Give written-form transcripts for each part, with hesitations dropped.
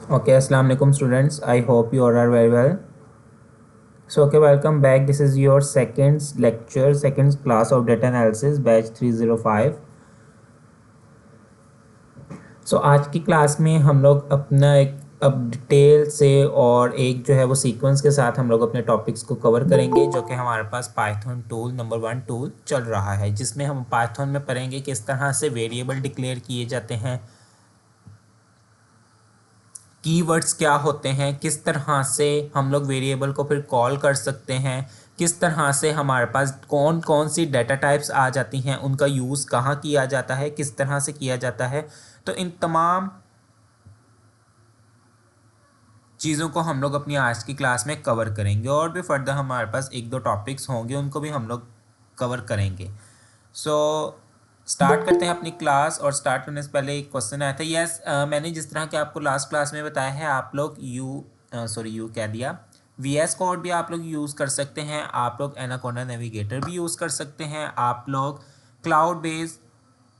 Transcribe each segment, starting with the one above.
Okay, Assalamu alaikum students. I hope you all are very well. So, okay, welcome back. This is your second lecture, second class of data analysis, batch 305. So, आज की class में हम लोग अपना एक अब detail से और एक जो है वो सीक्वेंस के साथ हम लोग अपने टॉपिक्स को कवर करेंगे, जो कि हमारे पास पाइथन टूल नंबर 1 टूल चल रहा है, जिसमें हम पाइथन में पढ़ेंगे किस तरह से वेरिएबल डिक्लेयर किए जाते हैं, कीवर्ड्स क्या होते हैं, किस तरह से हम लोग वेरिएबल को फिर कॉल कर सकते हैं, किस तरह से हमारे पास कौन कौन सी डाटा टाइप्स आ जाती हैं, उनका यूज़ कहाँ किया जाता है, किस तरह से किया जाता है। तो इन तमाम चीज़ों को हम लोग अपनी आज की क्लास में कवर करेंगे, और भी फर्दर हमारे पास एक दो टॉपिक्स होंगे, उनको भी हम लोग कवर करेंगे। सो स्टार्ट करते हैं अपनी क्लास। और स्टार्ट करने से पहले एक क्वेश्चन आया था। यस, मैंने जिस तरह के आपको लास्ट क्लास में बताया है, आप लोग यू कह दिया, VS कोड भी आप लोग यूज़ कर सकते हैं, आप लोग एनाकोंडा नेविगेटर भी यूज़ कर सकते हैं, आप लोग क्लाउड बेस्ड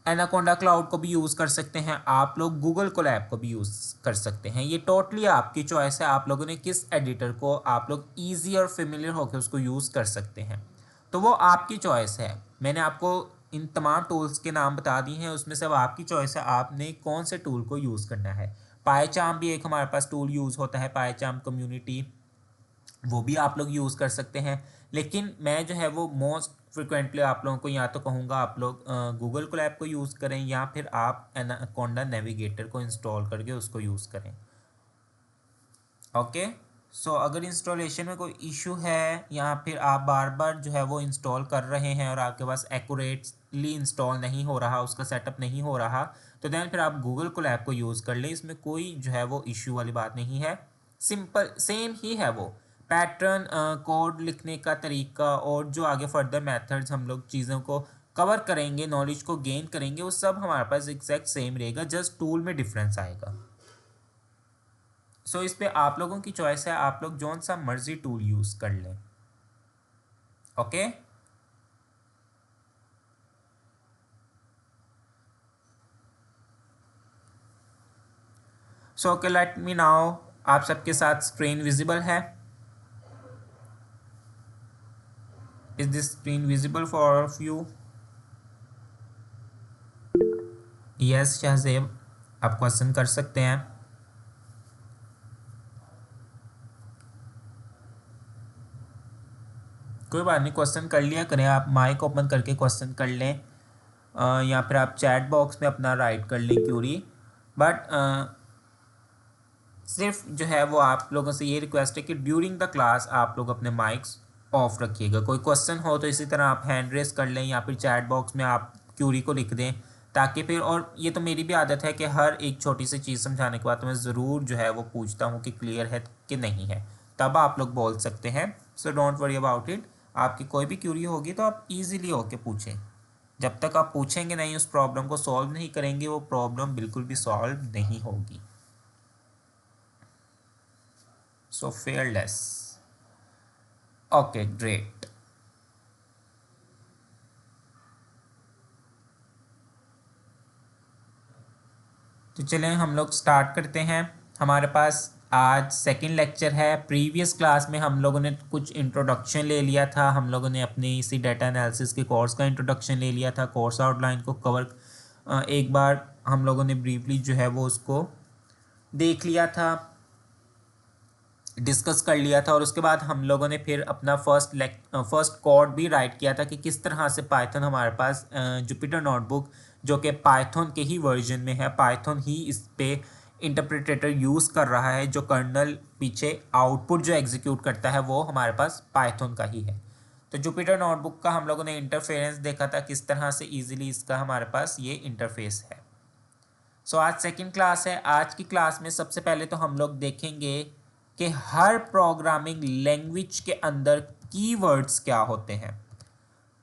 एनाकोंडा क्लाउड को भी यूज़ कर सकते हैं, आप लोग गूगल कोलैब को भी यूज़ कर सकते हैं। ये टोटली आपकी चॉइस है, आप लोगों ने किस एडिटर को आप लोग ईजी और फेमिलियर होकर उसको यूज़ कर सकते हैं, तो वो आपकी चॉइस है। मैंने आपको इन तमाम टूल्स के नाम बता दिए हैं, उसमें से अब आपकी चॉइस है आपने कौन से टूल को यूज़ करना है। पाईचार्म भी एक हमारे पास टूल यूज़ होता है, पाईचार्म कम्युनिटी, वो भी आप लोग यूज़ कर सकते हैं। लेकिन मैं जो है वो मोस्ट फ्रिक्वेंटली आप लोगों को या तो कहूँगा आप लोग गूगल कोलैब को यूज़ करें, या फिर आप एनाकोंडा नेविगेटर को इंस्टॉल करके उसको यूज़ करें। ओके, सो अगर इंस्टॉलेशन में कोई इशू है, या फिर आप बार बार जो है वो इंस्टॉल कर रहे हैं और आपके पास एक्यूरेटली इंस्टॉल नहीं हो रहा, उसका सेटअप नहीं हो रहा, तो देन फिर आप गूगल कोलैब को यूज़ कर लें। इसमें कोई जो है वो इशू वाली बात नहीं है, सिंपल सेम ही है वो पैटर्न, कोड लिखने का तरीका, और जो आगे फर्दर मेथड्स हम लोग चीज़ों को कवर करेंगे, नॉलेज को गेन करेंगे, वो सब हमारे पास एग्जैक्ट सेम रहेगा, जस्ट टूल में डिफरेंस आएगा। सो इस पे आप लोगों की चॉइस है, आप लोग जौन सा मर्जी टूल यूज़ कर लें। Okay, so okay, let me now. आप सबके साथ स्क्रीन विजिबल है? Is this screen visible for of you? Yes Shahzeb, आप क्वेश्चन कर सकते हैं। कोई बात नहीं, क्वेश्चन कर लिया करें, आप माइक ओपन करके क्वेश्चन कर लें, या फिर आप चैट बॉक्स में अपना राइट कर लें क्यूरी। बट सिर्फ जो है वो आप लोगों से ये रिक्वेस्ट है कि ड्यूरिंग द क्लास आप लोग अपने माइक्स ऑफ रखिएगा। कोई क्वेश्चन हो तो इसी तरह आप हैंड रेस कर लें, या फिर चैट बॉक्स में आप क्यूरी को लिख दें, ताकि फिर, और ये तो मेरी भी आदत है कि हर एक छोटी सी चीज़ समझाने के बाद तो मैं ज़रूर जो है वो पूछता हूँ कि क्लियर है कि नहीं है, तब आप लोग बोल सकते हैं। So don't worry about it. आपकी कोई भी क्यूरी होगी तो आप ईजिली होके पूछें। जब तक आप पूछेंगे नहीं, उस प्रॉब्लम को सॉल्व नहीं करेंगे, वो प्रॉब्लम बिल्कुल भी सॉल्व नहीं होगी। सो फेयरलेस। Okay great. तो चलें हम लोग स्टार्ट करते हैं। हमारे पास आज सेकंड लेक्चर है। प्रीवियस क्लास में हम लोगों ने कुछ इंट्रोडक्शन ले लिया था, हम लोगों ने अपनी इसी डाटा एनालिसिस के कोर्स का इंट्रोडक्शन ले लिया था, कोर्स आउटलाइन को कवर एक बार हम लोगों ने ब्रीफली जो है वो उसको देख लिया था, डिस्कस कर लिया था। और उसके बाद हम लोगों ने फिर अपना फर्स्ट कोड भी राइट किया था कि किस तरह से पाइथन हमारे पास जुपिटर नोटबुक, जो कि पाइथन के ही वर्जन में है, पाइथन ही इस पे इंटरप्रेटेटर यूज़ कर रहा है, जो कर्नल पीछे आउटपुट जो एग्जीक्यूट करता है वो हमारे पास पाइथन का ही है। तो जुपिटर नोटबुक का हम लोगों ने इंटरफेरेंस देखा था, किस तरह से ईजिली इसका हमारे पास ये इंटरफेस है। सो आज सेकंड क्लास है। आज की क्लास में सबसे पहले तो हम लोग देखेंगे कि हर प्रोग्रामिंग लैंग्वेज के अंदर कीवर्ड्स क्या होते हैं।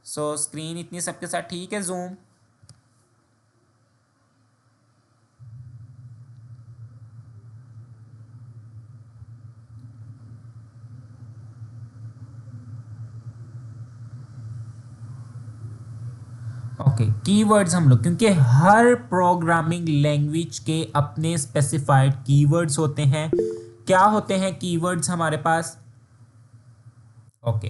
सो स्क्रीन इतनी सबके साथ ठीक है? जूम ओके, कीवर्ड्स हम लोग, क्योंकि हर प्रोग्रामिंग लैंग्वेज के अपने स्पेसिफाइड कीवर्ड्स होते हैं। क्या होते हैं कीवर्ड्स हमारे पास? ओके,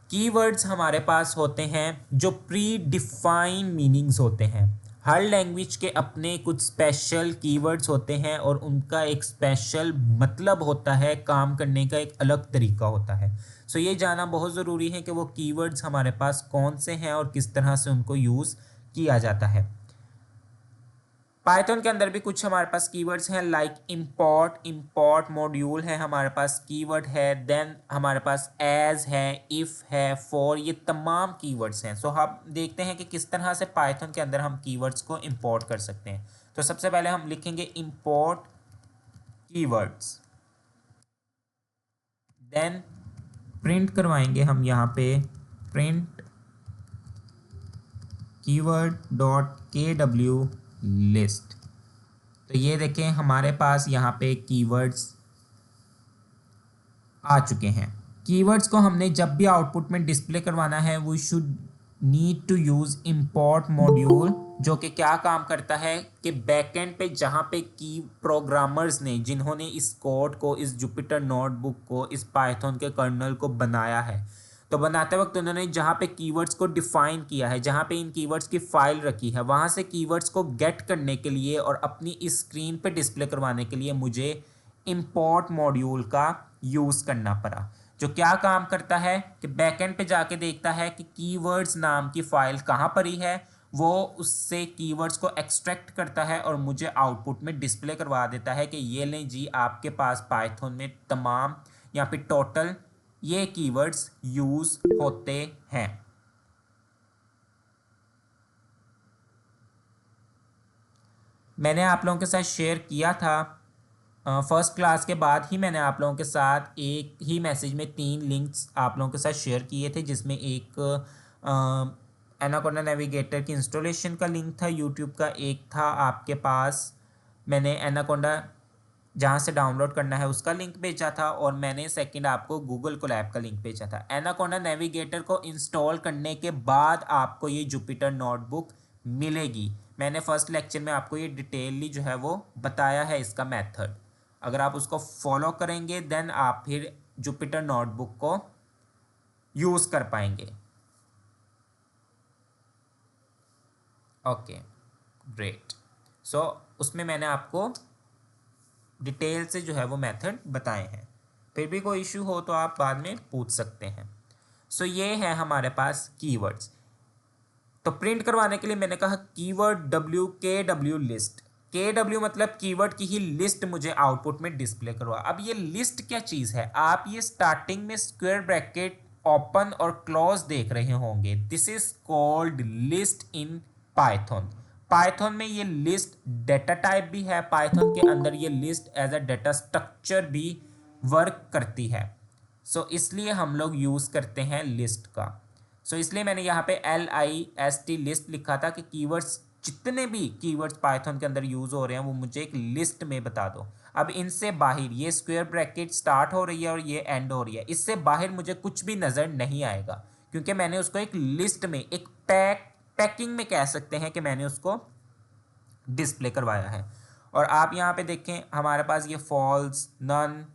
कीवर्ड्स हमारे पास होते हैं जो प्री डिफाइन मीनिंग्स होते हैं। हर लैंग्वेज के अपने कुछ स्पेशल कीवर्ड्स होते हैं और उनका एक स्पेशल मतलब होता है, काम करने का एक अलग तरीका होता है। सो ये जानना बहुत ज़रूरी है कि वो कीवर्ड्स हमारे पास कौन से हैं और किस तरह से उनको यूज़ किया जाता है। पाइथन के अंदर भी कुछ हमारे पास कीवर्ड्स हैं, लाइक इंपोर्ट मॉड्यूल है, हमारे पास कीवर्ड है। देन हमारे पास एज है, इफ है, फॉर, ये तमाम कीवर्ड्स हैं। सो हम देखते हैं कि किस तरह से पाइथन के अंदर हम कीवर्ड्स को इंपोर्ट कर सकते हैं। तो सबसे पहले हम लिखेंगे इंपोर्ट कीवर्ड्स, देन प्रिंट करवाएंगे हम यहाँ पे print keyword dot KW list. तो ये देखें हमारे पास यहाँ पे कीवर्ड्स आ चुके हैं। कीवर्ड्स को हमने जब भी आउटपुट में डिस्प्ले करवाना है, we should need to use import module, जो कि क्या काम करता है कि बैकएंड पे जहाँ पे की प्रोग्रामर्स ने, जिन्होंने इस कोड को, इस जुपिटर नोटबुक को, इस पाइथन के कर्नल को बनाया है, तो बनाते वक्त उन्होंने जहाँ पे कीवर्ड्स को डिफाइन किया है, जहाँ पे इन कीवर्ड्स की फाइल रखी है, वहाँ से कीवर्ड्स को गेट करने के लिए और अपनी इस स्क्रीन पे डिस्प्ले करवाने के लिए मुझे इंपोर्ट मॉड्यूल का यूज़ करना पड़ा, जो क्या काम करता है कि बैकएंड पे जाके देखता है कि कीवर्ड्स नाम की फ़ाइल कहाँ पड़ी है, वो उससे कीवर्ड्स को एक्सट्रैक्ट करता है और मुझे आउटपुट में डिस्प्ले करवा देता है कि ये लें जी, आपके पास पाइथन में तमाम यहाँ पे टोटल ये कीवर्ड्स यूज़ होते हैं। मैंने आप लोगों के साथ शेयर किया था फर्स्ट क्लास के बाद ही, मैंने आप लोगों के साथ एक ही मैसेज में 3 लिंक्स आप लोगों के साथ शेयर किए थे, जिसमें एक एनाकोंडा नेविगेटर की इंस्टॉलेशन का लिंक था यूट्यूब का, एक था आपके पास मैंने एनाकोंडा जहाँ से डाउनलोड करना है उसका लिंक भेजा था, और मैंने सेकंड आपको गूगल कोलैब का लिंक भेजा था। एनाकोंडा नेविगेटर को इंस्टॉल करने के बाद आपको ये जुपिटर नोटबुक मिलेगी। मैंने फर्स्ट लेक्चर में आपको ये डिटेलली जो है वो बताया है इसका मेथड। अगर आप उसको फॉलो करेंगे देन आप फिर जुपिटर नोटबुक को यूज़ कर पाएंगे। Okay, great. सो उसमें मैंने आपको डिटेल से जो है वो मेथड बताए हैं। फिर भी कोई इशू हो तो आप बाद में पूछ सकते हैं। सो ये है हमारे पास कीवर्ड्स। तो प्रिंट करवाने के लिए मैंने कहा कीवर्ड KW लिस्ट। KW मतलब कीवर्ड की ही लिस्ट मुझे आउटपुट में डिस्प्ले करवा। अब ये लिस्ट क्या चीज़ है? आप ये स्टार्टिंग में स्क्वायर ब्रैकेट ओपन और क्लोज देख रहे होंगे। This is called list in Python. Python में ये लिस्ट डेटा टाइप भी है, पाइथन के अंदर ये list as a data structure भी वर्क करती है। सो इसलिए हम लोग यूज़ करते हैं लिस्ट का। सो इसलिए मैंने यहाँ पे LIST लिस्ट लिखा था कि कीवर्ड्स, जितने भी कीवर्ड्स पाइथन के अंदर यूज़ हो रहे हैं वो मुझे एक लिस्ट में बता दो। अब इनसे बाहर ये स्क्वायर ब्रैकेट स्टार्ट हो रही है और ये एंड हो रही है, इससे बाहर मुझे कुछ भी नज़र नहीं आएगा, क्योंकि मैंने उसको एक लिस्ट में, एक पैकिंग में कह सकते हैं कि मैंने उसको डिस्प्ले करवाया है। और आप यहाँ पे देखें हमारे पास ये false, none,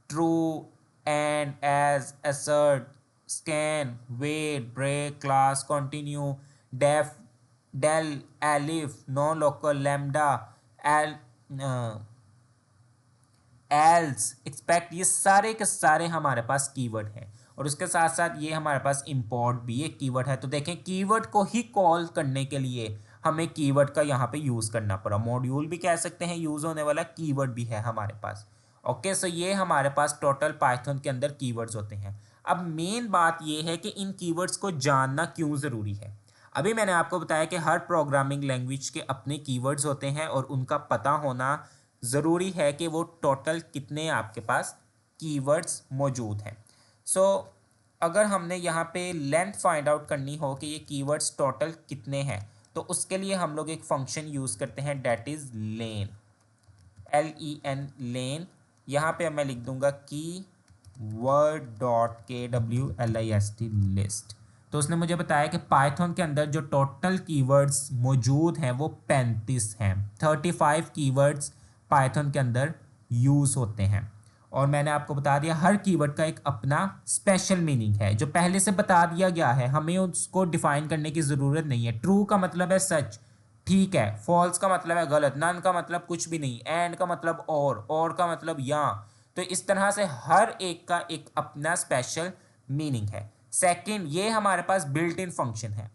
true, and, as, assert, scan, wait, break, class, continue, def, del, elif, nonlocal, lambda, एल, एल्स, एक्सपेक्ट, ये सारे के सारे हमारे पास कीवर्ड हैं। और उसके साथ साथ ये हमारे पास इंपोर्ट भी एक कीवर्ड है। तो देखें कीवर्ड को ही कॉल करने के लिए हमें कीवर्ड का यहाँ पे यूज़ करना पड़ा। मॉड्यूल भी कह सकते हैं यूज़ होने वाला, कीवर्ड भी है हमारे पास। ओके, सो ये हमारे पास टोटल पाइथन के अंदर कीवर्ड्स होते हैं। अब मेन बात ये है कि इन कीवर्ड्स को जानना क्यों ज़रूरी है। अभी मैंने आपको बताया कि हर प्रोग्रामिंग लैंग्वेज के अपने कीवर्ड्स होते हैं और उनका पता होना ज़रूरी है कि वो टोटल कितने आपके पास कीवर्ड्स मौजूद हैं। सो अगर हमने यहाँ पे लेंथ फाइंड आउट करनी हो कि ये कीवर्ड्स टोटल कितने हैं, तो उसके लिए हम लोग एक फंक्शन यूज़ करते हैं, डेट इज़ लेन, LEN, लेन। यहाँ पे मैं लिख दूंगा की word dot KW LIST list. तो उसने मुझे बताया कि पाइथन के अंदर जो टोटल कीवर्ड्स मौजूद हैं वो 35 हैं। 35 कीवर्ड्स पाइथन के अंदर यूज़ होते हैं। और मैंने आपको बता दिया हर कीवर्ड का एक अपना स्पेशल मीनिंग है जो पहले से बता दिया गया है, हमें उसको डिफाइन करने की ज़रूरत नहीं है। ट्रू का मतलब है सच, ठीक है। फॉल्स का मतलब है गलत, नन का मतलब कुछ भी नहीं, एंड का मतलब और का मतलब या। तो इस तरह से हर एक का एक अपना स्पेशल मीनिंग है। सेकंड, ये हमारे पास बिल्ट इन फंक्शन है।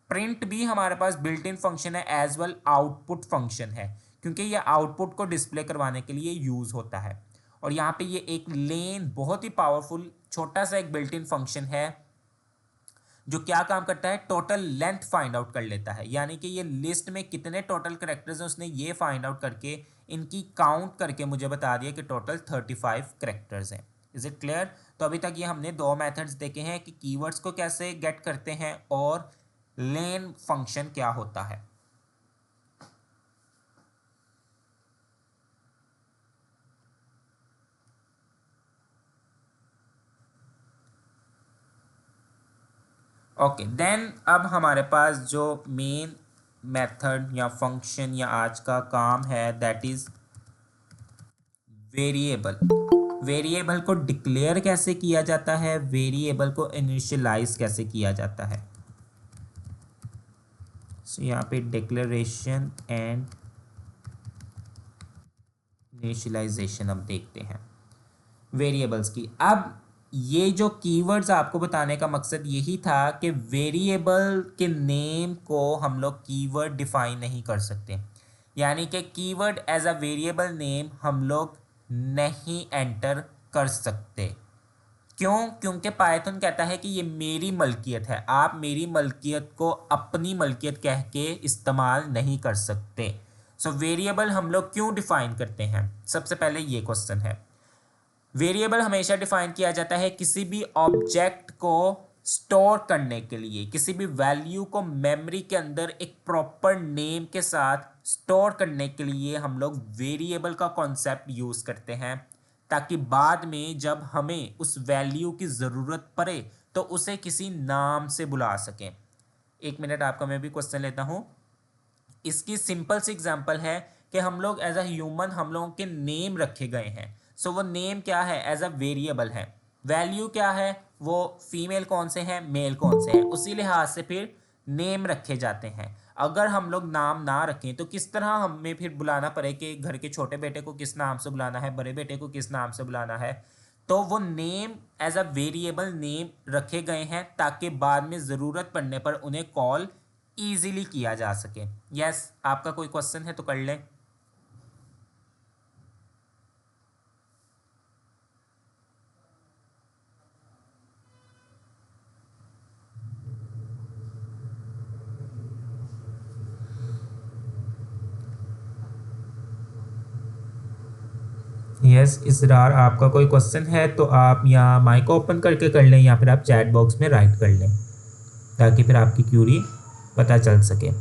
प्रिंट भी हमारे पास बिल्ट इन फंक्शन है, एज वेल आउटपुट फंक्शन है, क्योंकि ये आउटपुट को डिस्प्ले करवाने के लिए यूज़ होता है। और यहाँ पे ये एक लेन बहुत ही पावरफुल छोटा सा एक बिल्ट इन फंक्शन है जो क्या काम करता है, टोटल लेंथ फाइंड आउट कर लेता है। यानी कि ये लिस्ट में कितने टोटल करेक्टर्स हैं उसने ये फाइंड आउट करके इनकी काउंट करके मुझे बता दिया कि टोटल 35 करेक्टर्स हैं। Is it clear? तो अभी तक ये हमने दो मेथड्स देखे हैं कि कीवर्ड्स को कैसे गेट करते हैं और लेन फंक्शन क्या होता है। ओके देन, अब हमारे पास जो मेन मेथड या फंक्शन या आज का काम है दैट इज वेरिएबल। वेरिएबल को डिक्लेयर कैसे किया जाता है, वेरिएबल को इनिशियलाइज कैसे किया जाता है। सो यहाँ पे डिक्लेरेशन एंड इनिशियलाइजेशन अब देखते हैं वेरिएबल्स की। अब ये जो कीवर्ड्स आपको बताने का मकसद यही था कि वेरिएबल के नेम को हम लोग कीवर्ड डिफाइन नहीं कर सकते। यानी कि keyword as a variable name हम लोग नहीं एंटर कर सकते। क्यों? क्योंकि पाइथन कहता है कि ये मेरी मलकियत है, आप मेरी मलकियत को अपनी मलकियत कह के इस्तेमाल नहीं कर सकते। सो वेरिएबल हम लोग क्यों डिफाइन करते हैं, सबसे पहले ये क्वेश्चन है। वेरिएबल हमेशा डिफाइन किया जाता है किसी भी ऑब्जेक्ट को स्टोर करने के लिए, किसी भी वैल्यू को मेमोरी के अंदर एक प्रॉपर नेम के साथ स्टोर करने के लिए हम लोग वेरिएबल का कॉन्सेप्ट यूज़ करते हैं, ताकि बाद में जब हमें उस वैल्यू की ज़रूरत पड़े तो उसे किसी नाम से बुला सकें। एक मिनट आपका मैं भी क्वेश्चन लेता हूँ। इसकी सिंपल सी एग्जांपल है कि हम लोग एज अ ह्यूमन हम लोगों के नेम रखे गए हैं। सो वो नेम क्या है, एज अ वेरिएबल है। वैल्यू क्या है, वो फीमेल कौन से हैं, मेल कौन से हैं, उसी लिहाज से फिर नेम रखे जाते हैं। अगर हम लोग नाम ना रखें तो किस तरह हमें फिर बुलाना पड़े कि घर के छोटे बेटे को किस नाम से बुलाना है, बड़े बेटे को किस नाम से बुलाना है। तो वो name as a variable name रखे गए हैं ताकि बाद में ज़रूरत पड़ने पर उन्हें कॉल इजीली किया जा सके। यस, आपका कोई क्वेश्चन है तो कर लें। यस इसरार, आपका कोई क्वेश्चन है तो आप या माइक ओपन करके कर लें या फिर आप चैट बॉक्स में राइट कर लें ताकि फिर आपकी क्यूरी पता चल सके।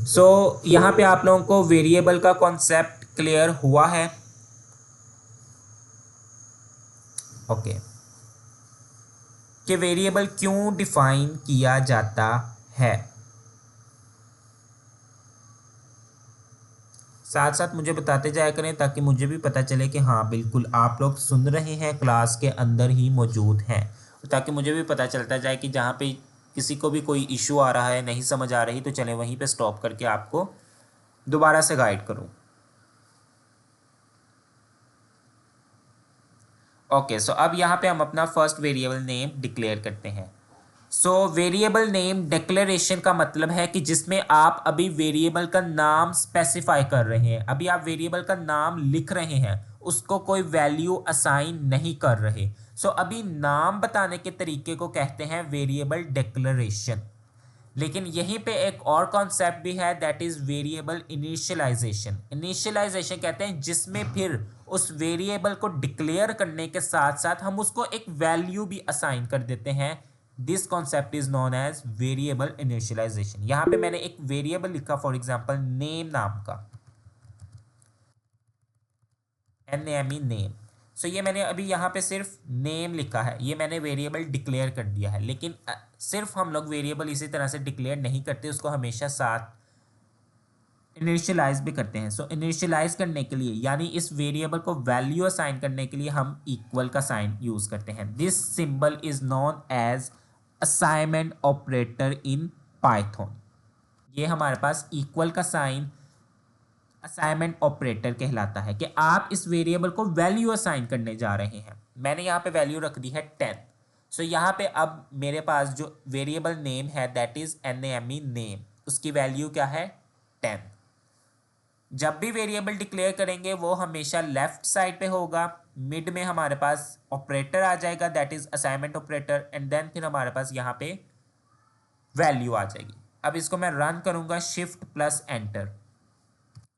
सो यहाँ पे आप लोगों को वेरिएबल का कॉन्सेप्ट क्लियर हुआ है। ओके कि वेरिएबल क्यों डिफाइन किया जाता है। साथ साथ मुझे बताते जाया करें ताकि मुझे भी पता चले कि हाँ बिल्कुल आप लोग सुन रहे हैं, क्लास के अंदर ही मौजूद हैं, ताकि मुझे भी पता चलता जाए कि जहाँ पे किसी को भी कोई इशू आ रहा है, नहीं समझ आ रही, तो चले वहीं पे स्टॉप करके आपको दोबारा से गाइड करूँ। ओके सो अब यहाँ पे हम अपना फर्स्ट वेरिएबल नेम डिक्लेयर करते हैं। सो वेरिएबल नेम डिक्लेरेशन का मतलब है कि जिसमें आप अभी वेरिएबल का नाम स्पेसिफाई कर रहे हैं, अभी आप वेरिएबल का नाम लिख रहे हैं, उसको कोई वैल्यू असाइन नहीं कर रहे। सो अभी नाम बताने के तरीके को कहते हैं वेरिएबल डिक्लेरेशन। लेकिन यहीं पे एक और कॉन्सेप्ट भी है that is variable initialisation. Initialisation कहते हैं जिसमें फिर उस वेरिएबल को डिक्लेयर करने के साथ साथ हम उसको एक वैल्यू भी असाइन कर देते हैं। This concept is known as variable initialisation. यहाँ पे मैंने एक वेरिएबल लिखा फॉर एग्जाम्पल नेम नाम का, NAME नेम। सो ये मैंने अभी यहाँ पे सिर्फ नेम लिखा है, ये मैंने वेरिएबल डिक्लेयर कर दिया है, लेकिन सिर्फ हम लोग वेरिएबल इसी तरह से डिक्लेयर नहीं करते, उसको हमेशा साथ इनिशियलाइज भी करते हैं। सो इनिशियलाइज करने के लिए यानी इस वेरिएबल को वैल्यू असाइन करने के लिए हम इक्वल का साइन यूज करते हैं। This symbol is known as assignment operator in Python. ये हमारे पास इक्वल का साइन असाइनमेंट ऑपरेटर कहलाता है कि आप इस वेरिएबल को वैल्यू असाइन करने जा रहे हैं। मैंने यहाँ पे वैल्यू रख दी है 10। सो यहाँ पे अब मेरे पास जो वेरिएबल नेम है दैट इज NAME नेम, उसकी वैल्यू क्या है 10। जब भी वेरिएबल डिक्लेयर करेंगे वो हमेशा लेफ्ट साइड पे होगा, मिड में हमारे पास ऑपरेटर आ जाएगा that is assignment operator, and then फिर हमारे पास यहाँ पे वैल्यू आ जाएगी। अब इसको मैं रन करूंगा Shift+Enter।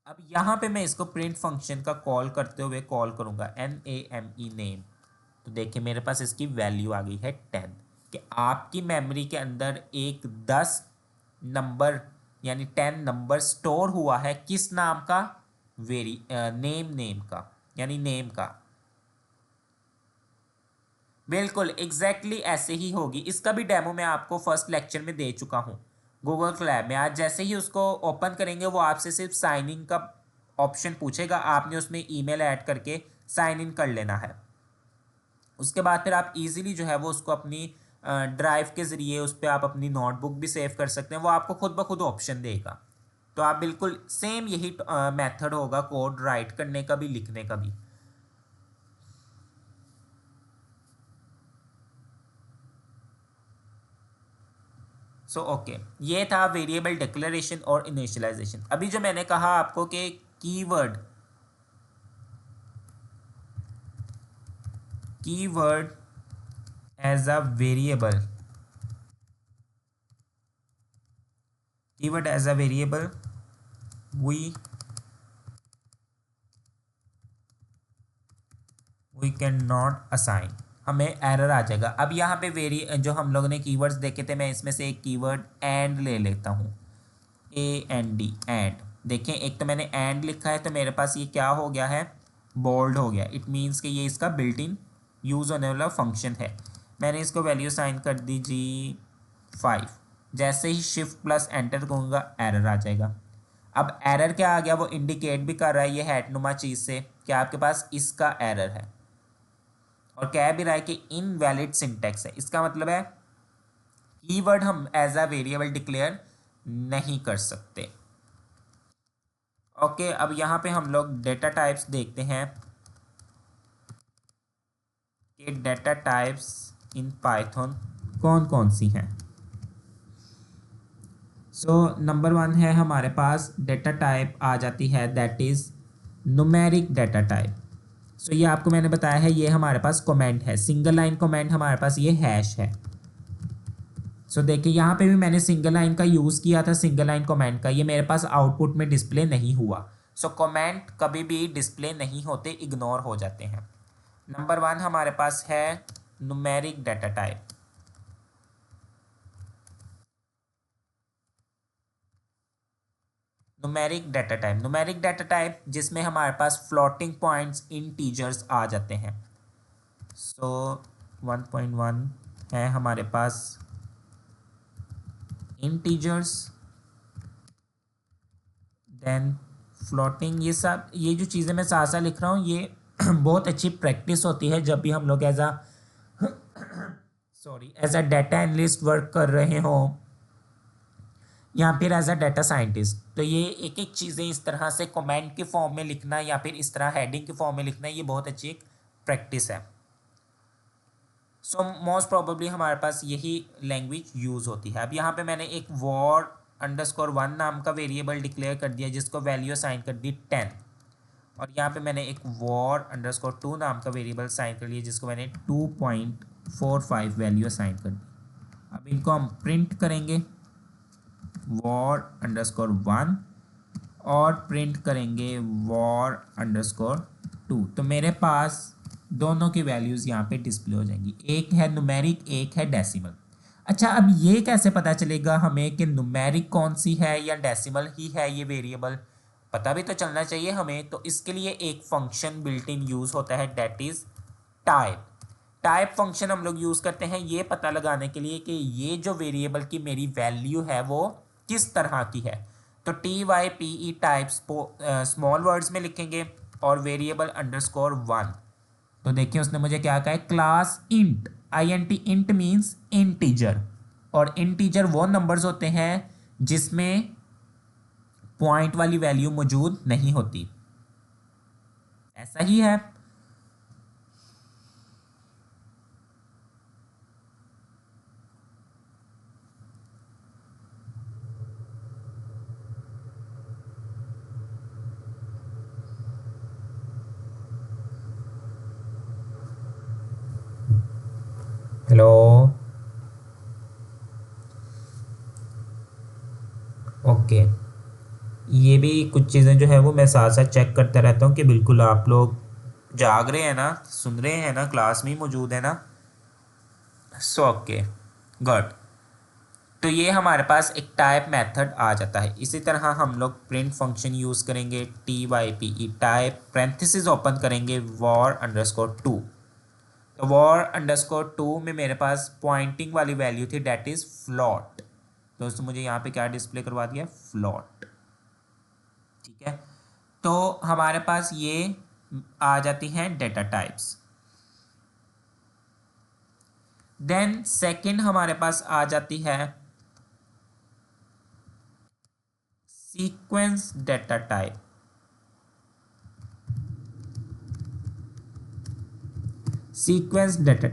अब यहाँ पे मैं इसको प्रिंट फंक्शन का कॉल करते हुए कॉल करूंगा NAME नेम, तो देखिए मेरे पास इसकी वैल्यू आ गई है 10 कि आपकी मेमोरी के अंदर एक 10 नंबर यानी 10 नंबर स्टोर हुआ है, किस नाम का, नेम का यानी नेम का। बिल्कुल एग्जैक्टली ऐसे ही होगी। इसका भी डेमो मैं आपको फर्स्ट लेक्चर में दे चुका हूँ गूगल क्लैब में। आज जैसे ही उसको ओपन करेंगे वो आपसे सिर्फ साइन इन का ऑप्शन पूछेगा, आपने उसमें ईमेल ऐड करके साइन इन कर लेना है। उसके बाद फिर आप इजीली जो है वो उसको अपनी ड्राइव के ज़रिए उस पर आप अपनी नोटबुक भी सेव कर सकते हैं, वो आपको खुद ब खुद ऑप्शन देगा। तो आप बिल्कुल सेम यही मेथड होगा कोड राइट करने का भी, लिखने का भी। सो ओके, ये था वेरिएबल डिक्लेरेशन और इनिशियलाइजेशन। अभी जो मैंने कहा आपको कि keyword as a variable, keyword as a variable we can not assign, हमें एरर आ जाएगा। अब यहाँ पे जो हम लोगों ने कीवर्ड्स देखे थे, मैं इसमें से एक कीवर्ड एंड ले लेता हूँ, AND एंड। देखें एक तो मैंने एंड लिखा है तो मेरे पास ये क्या हो गया है, बोल्ड हो गया। इट मीन्स कि ये इसका बिल्ट इन यूज़ होने वाला फंक्शन है। मैंने इसको वैल्यू साइन कर दी जी 5। जैसे ही Shift+Enter करूँगा एरर आ जाएगा। अब एरर क्या आ गया, वो इंडिकेट भी कर रहा है ये हैटनुमा चीज़ से कि आपके पास इसका एरर है, और कह भी रहा है कि इनवैलिड सिंटैक्स है। इसका मतलब है कीवर्ड हम एज अ वेरिएबल डिक्लेयर नहीं कर सकते। ओके, अब यहाँ पे हम लोग डेटा टाइप्स देखते हैं कि डेटा टाइप्स इन पाइथन कौन कौन सी हैं। सो नंबर 1 है हमारे पास डेटा टाइप आ जाती है that is numeric data type. So ये आपको मैंने बताया है, ये हमारे पास कमेंट है, सिंगल लाइन कमेंट हमारे पास ये हैश है। सो देखिए यहाँ पे भी मैंने सिंगल लाइन का यूज़ किया था, सिंगल लाइन कमेंट का, ये मेरे पास आउटपुट में डिस्प्ले नहीं हुआ। सो कमेंट कभी भी डिस्प्ले नहीं होते, इग्नोर हो जाते हैं। नंबर 1 हमारे पास है numeric data type. Numeric data type जिसमें हमारे पास फ्लोटिंग पॉइंट्स इंटीजर्स आ जाते हैं। सो 1.1 है हमारे पास इंटीजर्स, देन फ्लोटिंग। ये सब ये जो चीज़ें मैं साथ साथ लिख रहा हूँ ये बहुत अच्छी प्रैक्टिस होती है जब भी हम लोग as a data analyst work कर रहे हों या फिर एज अ डाटा साइंटिस्ट। तो ये एक एक चीज़ें इस तरह से कमेंट के फॉर्म में लिखना या फिर इस तरह हेडिंग के फॉर्म में लिखना, ये बहुत अच्छी एक प्रैक्टिस है। सो मोस्ट प्रोबेबली हमारे पास यही लैंग्वेज यूज़ होती है। अब यहाँ पे मैंने एक war_1 नाम का वेरिएबल डिक्लेयर कर दिया जिसको वैल्यू असाइन कर दी 10, और यहाँ पे मैंने एक war_2 नाम का वेरिएबल साइन कर लिया जिसको मैंने 2.45 वैल्यू असाइन कर दी। अब इनको हम प्रिंट करेंगे war_1 और प्रिंट करेंगे war_2। तो मेरे पास दोनों की वैल्यूज़ यहाँ पे डिस्प्ले हो जाएंगी, एक है न्यूमेरिक एक है डेसिमल। अच्छा, अब ये कैसे पता चलेगा हमें कि न्यूमेरिक कौन सी है या डेसिमल ही है ये वेरिएबल? पता भी तो चलना चाहिए हमें। तो इसके लिए एक फंक्शन बिल्ट इन यूज़ होता है, that is type. Type function हम लोग यूज़ करते हैं ये पता लगाने के लिए कि ये जो वेरिएबल की मेरी वैल्यू है वो किस तरह की है। तो TYPE टाइप्स स्मॉल वर्ड्स में लिखेंगे और वेरिएबल अंडरस्कोर 1। तो देखिए उसने मुझे क्या कहा है, class int, INT int means integer, और इंटीजर वो नंबर्स होते हैं जिसमें पॉइंट वाली वैल्यू मौजूद नहीं होती। ऐसा ही है। Hello, okay. ये भी कुछ चीज़ें जो है वो मैं साथ साथ चेक करता रहता हूँ कि बिल्कुल आप लोग जाग रहे हैं ना, सुन रहे हैं ना, क्लास में ही मौजूद है ना। So okay, good. तो ये हमारे पास एक टाइप मेथड आ जाता है। इसी तरह हम लोग प्रिंट फंक्शन यूज़ करेंगे, TYPE टाइप, पैरेंथेसिस ओपन करेंगे, war_2। तो war_2 में मेरे पास पॉइंटिंग वाली वैल्यू थी, डेट इज़ फ्लॉट। दोस्तों मुझे यहाँ पे क्या डिस्प्ले करवा दिया, फ्लॉट। ठीक है, तो हमारे पास ये आ जाती हैं डेटा टाइप्स। देन सेकंड हमारे पास आ जाती है sequence data type. Sequence data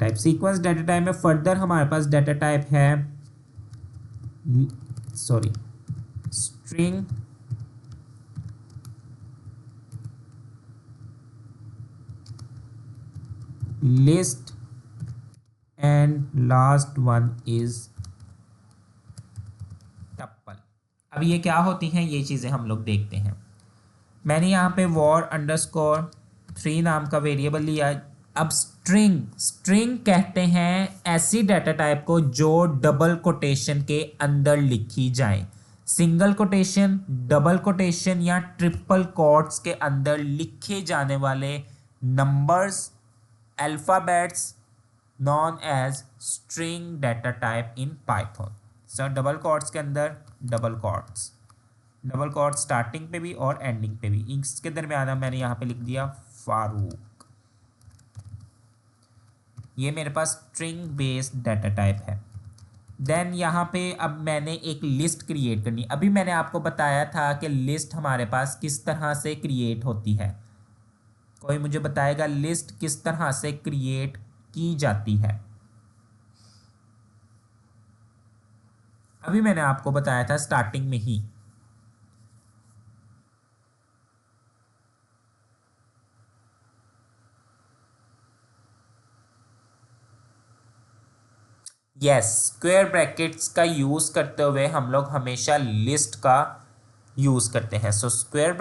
type में फर्दर हमारे पास डेटा टाइप है, sorry, string list and last one is tuple. अब ये क्या होती हैं ये चीज़ें हम लोग देखते हैं। मैंने यहाँ पे war_3 नाम का वेरिएबल लिया। अब स्ट्रिंग कहते हैं ऐसी डाटा टाइप को जो डबल कोटेशन के अंदर लिखी जाए। सिंगल कोटेशन, डबल कोटेशन या ट्रिपल कोट्स के अंदर लिखे जाने वाले numbers, alphabets known as string data type in Python. Sir double quotes के अंदर डबल कोट स्टार्टिंग पे भी और एंडिंग पे भी, इसके दरमियान मैंने यहाँ पे लिख दिया फारूक। ये मेरे पास स्ट्रिंग बेस्ड डाटा टाइप है। देन यहाँ पे अब मैंने एक लिस्ट क्रिएट करनी। अभी मैंने आपको बताया था कि लिस्ट हमारे पास किस तरह से क्रिएट होती है। कोई मुझे बताएगा लिस्ट किस तरह से क्रिएट की जाती है। अभी मैंने आपको बताया था स्टार्टिंग में ही। यस, स्क्वायर ब्रैकेट्स का यूज़ करते हुए हम लोग हमेशा लिस्ट का यूज़ करते हैं। सो स्क्वायर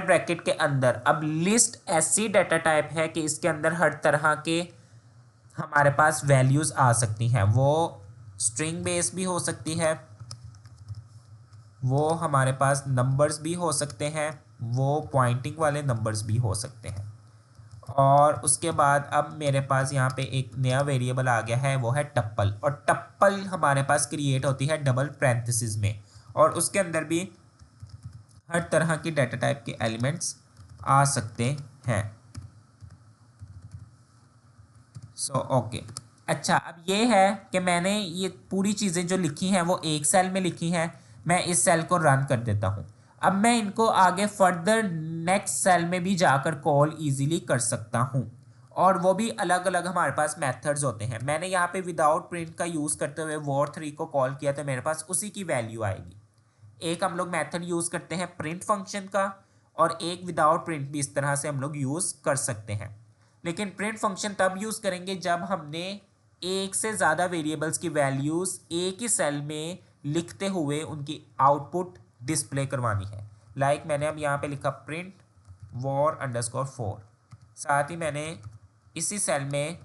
ब्रैकेट के अंदर अब लिस्ट ऐसी डाटा टाइप है कि इसके अंदर हर तरह के हमारे पास वैल्यूज़ आ सकती हैं। वो स्ट्रिंग बेस भी हो सकती है, वो हमारे पास नंबर्स भी हो सकते हैं, वो पॉइंटिंग वाले नंबर्स भी हो सकते हैं। और उसके बाद अब मेरे पास यहाँ पे एक नया वेरिएबल आ गया है, वो है टप्पल। और टप्पल हमारे पास क्रिएट होती है डबल पैरेंथेसिस में, और उसके अंदर भी हर तरह की डाटा टाइप के एलिमेंट्स आ सकते हैं। सो ओके, अच्छा अब ये है कि मैंने ये पूरी चीज़ें जो लिखी हैं वो एक सेल में लिखी हैं। मैं इस सेल को रन कर देता हूँ। अब मैं इनको आगे फर्दर नेक्स्ट सेल में भी जाकर कॉल इजीली कर सकता हूँ, और वो भी अलग अलग हमारे पास मेथड्स होते हैं। मैंने यहाँ पे विदाउट प्रिंट का यूज़ करते हुए war_3 को कॉल किया तो मेरे पास उसी की वैल्यू आएगी। एक हम लोग मेथड यूज़ करते हैं प्रिंट फंक्शन का, और एक विदाउट प्रिंट भी इस तरह से हम लोग यूज़ कर सकते हैं। लेकिन प्रिंट फंक्शन तब यूज़ करेंगे जब हमने एक से ज़्यादा वेरिएबल्स की वैल्यूज़ एक ही सेल में लिखते हुए उनकी आउटपुट डिस्प्ले करवानी है। लाइक मैंने अब यहाँ पे लिखा प्रिंट war_4, साथ ही मैंने इसी सेल में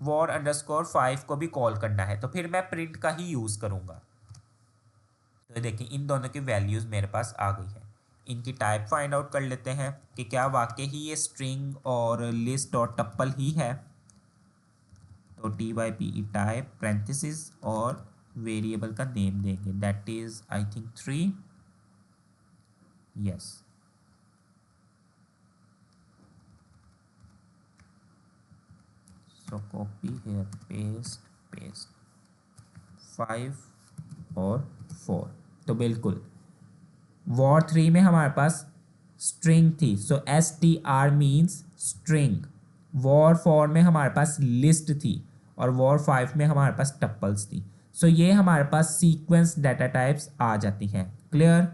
war_5 को भी कॉल करना है, तो फिर मैं प्रिंट का ही यूज़ करूँगा। तो देखिए इन दोनों की वैल्यूज़ मेरे पास आ गई है। इनकी टाइप फाइंड आउट कर लेते हैं कि क्या वाकई ही ये स्ट्रिंग और लिस्ट और टप्पल ही है। तो t/p टाइप पैरेंथेसिस और वेरिएबल का नेम देंगे, that is I think 3। Yes, so copy here, paste 5 और 4। तो बिल्कुल war 3 में हमारे पास स्ट्रिंग थी, सो str मीन्स स्ट्रिंग। war 4 में हमारे पास लिस्ट थी और war 5 में हमारे पास टप्पल्स थी। सो ये हमारे पास सीक्वेंस डाटा टाइप्स आ जाती हैं। क्लियर?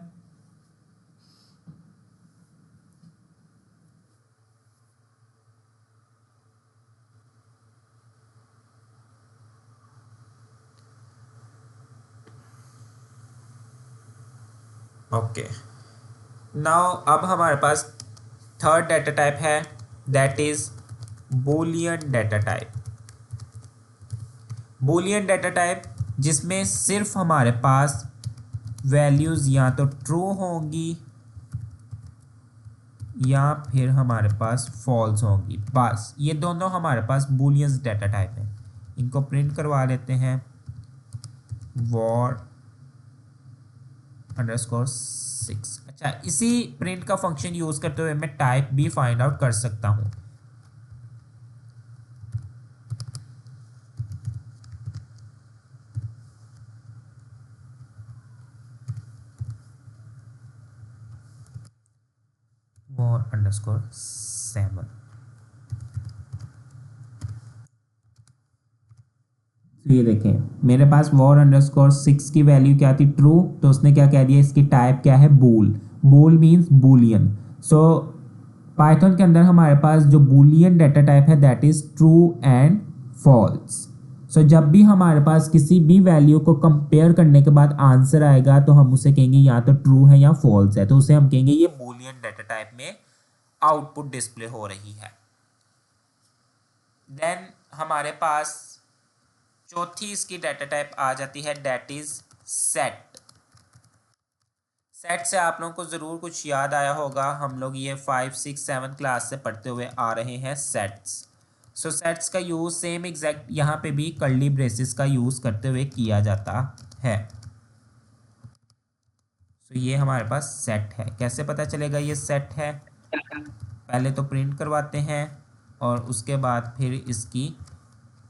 ओके, नाउ अब हमारे पास थर्ड डाटा टाइप है, that is Boolean data type. Boolean data type जिसमें सिर्फ हमारे पास वैल्यूज़ या तो ट्रू होंगी या फिर हमारे पास फॉल्स होंगी, बस ये दोनों हमारे पास बूलियंस डाटा टाइप है। इनको प्रिंट करवा लेते हैं war_6। अच्छा, इसी प्रिंट का फंक्शन यूज़ करते हुए मैं टाइप भी फाइंड आउट कर सकता हूँ। war_7। ये देखें मेरे पास war_6 की वैल्यू क्या थी, ट्रू। तो उसने क्या कह दिया, इसकी टाइप क्या है, bool. Bool means boolean. So Python के अंदर हमारे पास जो बूलियन डाटा टाइप है that is true and false. So जब भी हमारे पास किसी भी वैल्यू को कंपेयर करने के बाद आंसर आएगा तो हम उसे कहेंगे या तो ट्रू है या फॉल्स है, तो उसे हम कहेंगे ये बूलियन डाटा टाइप में आउटपुट डिस्प्ले हो रही है। देन हमारे पास चौथी इसकी डाटा टाइप आ जाती है, दैट इज सेट। सेट से आप लोगों को ज़रूर कुछ याद आया होगा, हम लोग ये 5, 6, 7 क्लास से पढ़ते हुए आ रहे हैं सेट्स। सो सेट्स का यूज़ सेम एग्जैक्ट यहाँ पे भी कर्ली ब्रेसेस का यूज़ करते हुए किया जाता है। सो ये हमारे पास सेट है। कैसे पता चलेगा ये सेट है, पहले तो प्रिंट करवाते हैं और उसके बाद फिर इसकी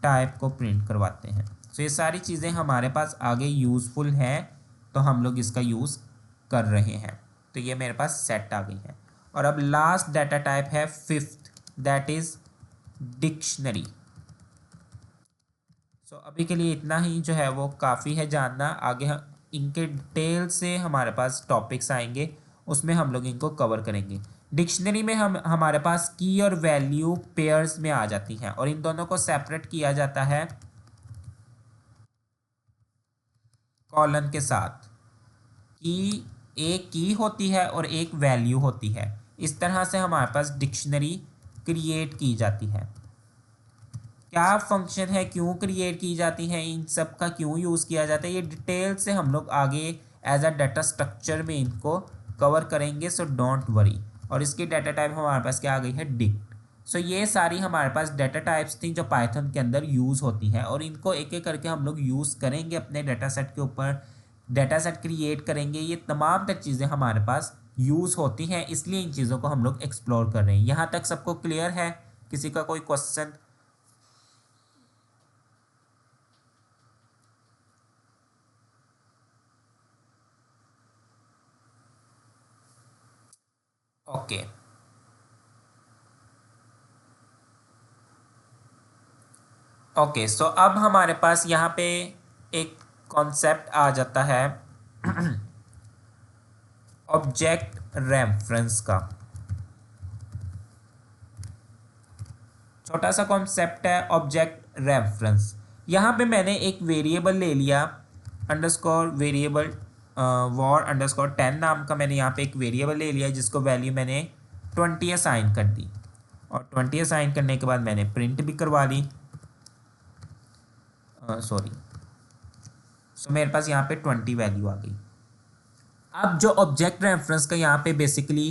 टाइप को प्रिंट करवाते हैं। सो ये सारी चीज़ें हमारे पास आगे यूज़फुल हैं, तो हम लोग इसका यूज़ कर रहे हैं। तो ये मेरे पास सेट आ गई है। और अब लास्ट डाटा टाइप है फिफ्थ, दैट इज़ डिक्शनरी। सो अभी के लिए इतना ही जो है वो काफ़ी है जानना। आगे इनके डिटेल से हमारे पास टॉपिक्स आएंगे, उसमें हम लोग इनको कवर करेंगे। डिक्शनरी में हम हमारे पास की और वैल्यू पेयर्स में आ जाती हैं और इन दोनों को सेपरेट किया जाता है कॉलन के साथ। की एक की होती है और एक वैल्यू होती है। इस तरह से हमारे पास डिक्शनरी क्रिएट की जाती है। क्या फंक्शन है, क्यों क्रिएट की जाती है, इन सब का क्यों यूज़ किया जाता है, ये डिटेल से हम लोग आगे एज अ डाटा स्ट्रक्चर में इनको कवर करेंगे। So don't worry. और इसकी डाटा टाइप हमारे पास क्या आ गई है, डिक्ट। सो ये सारी हमारे पास डाटा टाइप्स थी जो पाइथन के अंदर यूज़ होती हैं और इनको एक एक करके हम लोग यूज़ करेंगे अपने डाटा सेट के ऊपर। डाटा सेट क्रिएट करेंगे, ये तमाम तक चीज़ें हमारे पास यूज़ होती हैं, इसलिए इन चीज़ों को हम लोग एक्सप्लोर कर रहे हैं। यहाँ तक सबको क्लियर है? किसी का कोई क्वेश्चन? Okay, okay. सो अब हमारे पास यहाँ पे एक कॉन्सेप्ट आ जाता है ऑब्जेक्ट रेफरेंस का। छोटा सा कॉन्सेप्ट है ऑब्जेक्ट रेफरेंस। यहाँ पे मैंने एक वेरिएबल ले लिया, अंडरस्कोर वेरिएबल war_10 नाम का मैंने यहाँ पे एक वेरिएबल ले लिया जिसको वैल्यू मैंने 20 असाइन कर दी और 20 असाइन करने के बाद मैंने प्रिंट भी करवा ली। सॉरी, सो मेरे पास यहाँ पे 20 वैल्यू आ गई। अब जो ऑब्जेक्ट रेफरेंस का यहाँ पे बेसिकली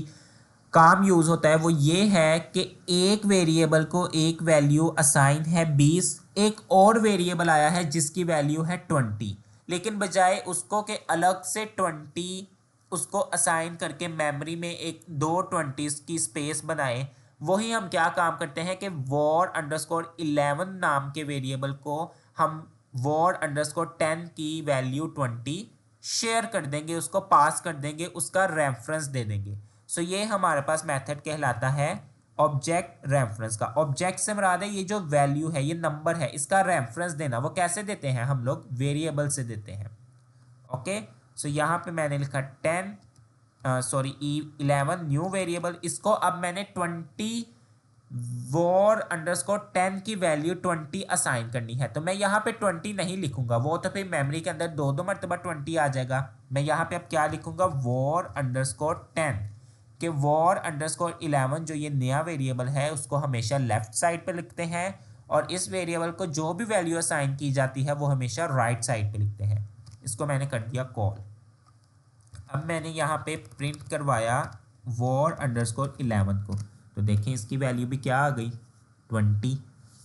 काम यूज़ होता है वो ये है कि एक वेरिएबल को एक वैल्यू असाइन है 20, एक और वेरिएबल आया है जिसकी वैल्यू है 20, लेकिन बजाय उसको के अलग से 20 उसको असाइन करके मेमोरी में एक दो 20s की स्पेस बनाए, वही हम क्या काम करते हैं कि war_11 नाम के वेरिएबल को हम war_10 की वैल्यू 20 शेयर कर देंगे, उसको पास कर देंगे, उसका रेफरेंस दे देंगे। सो ये हमारे पास मेथड कहलाता है ऑब्जेक्ट रेफरेंस का। ऑब्जेक्ट से मुराद है ये जो वैल्यू है, ये नंबर है, इसका रेफरेंस देना। वो कैसे देते हैं हम लोग? वेरिएबल से देते हैं। ओके, सो यहाँ पे मैंने लिखा 10 11 न्यू वेरिएबल, इसको अब मैंने 20 war_10 की वैल्यू 20 असाइन करनी है। तो मैं यहाँ पे 20 नहीं लिखूंगा, वो तो फिर मेमोरी के अंदर दो दो मरतबा 20 आ जाएगा। मैं यहाँ पे अब क्या लिखूंगा? war_10 कि war_11 जो ये नया वेरिएबल है उसको हमेशा लेफ्ट साइड पे लिखते हैं, और इस वेरिएबल को जो भी वैल्यू असाइन की जाती है वो हमेशा राइट साइड पे लिखते हैं। इसको मैंने कर दिया कॉल। अब मैंने यहाँ पे प्रिंट करवाया war_11 को, तो देखें इसकी वैल्यू भी क्या आ गई? 20।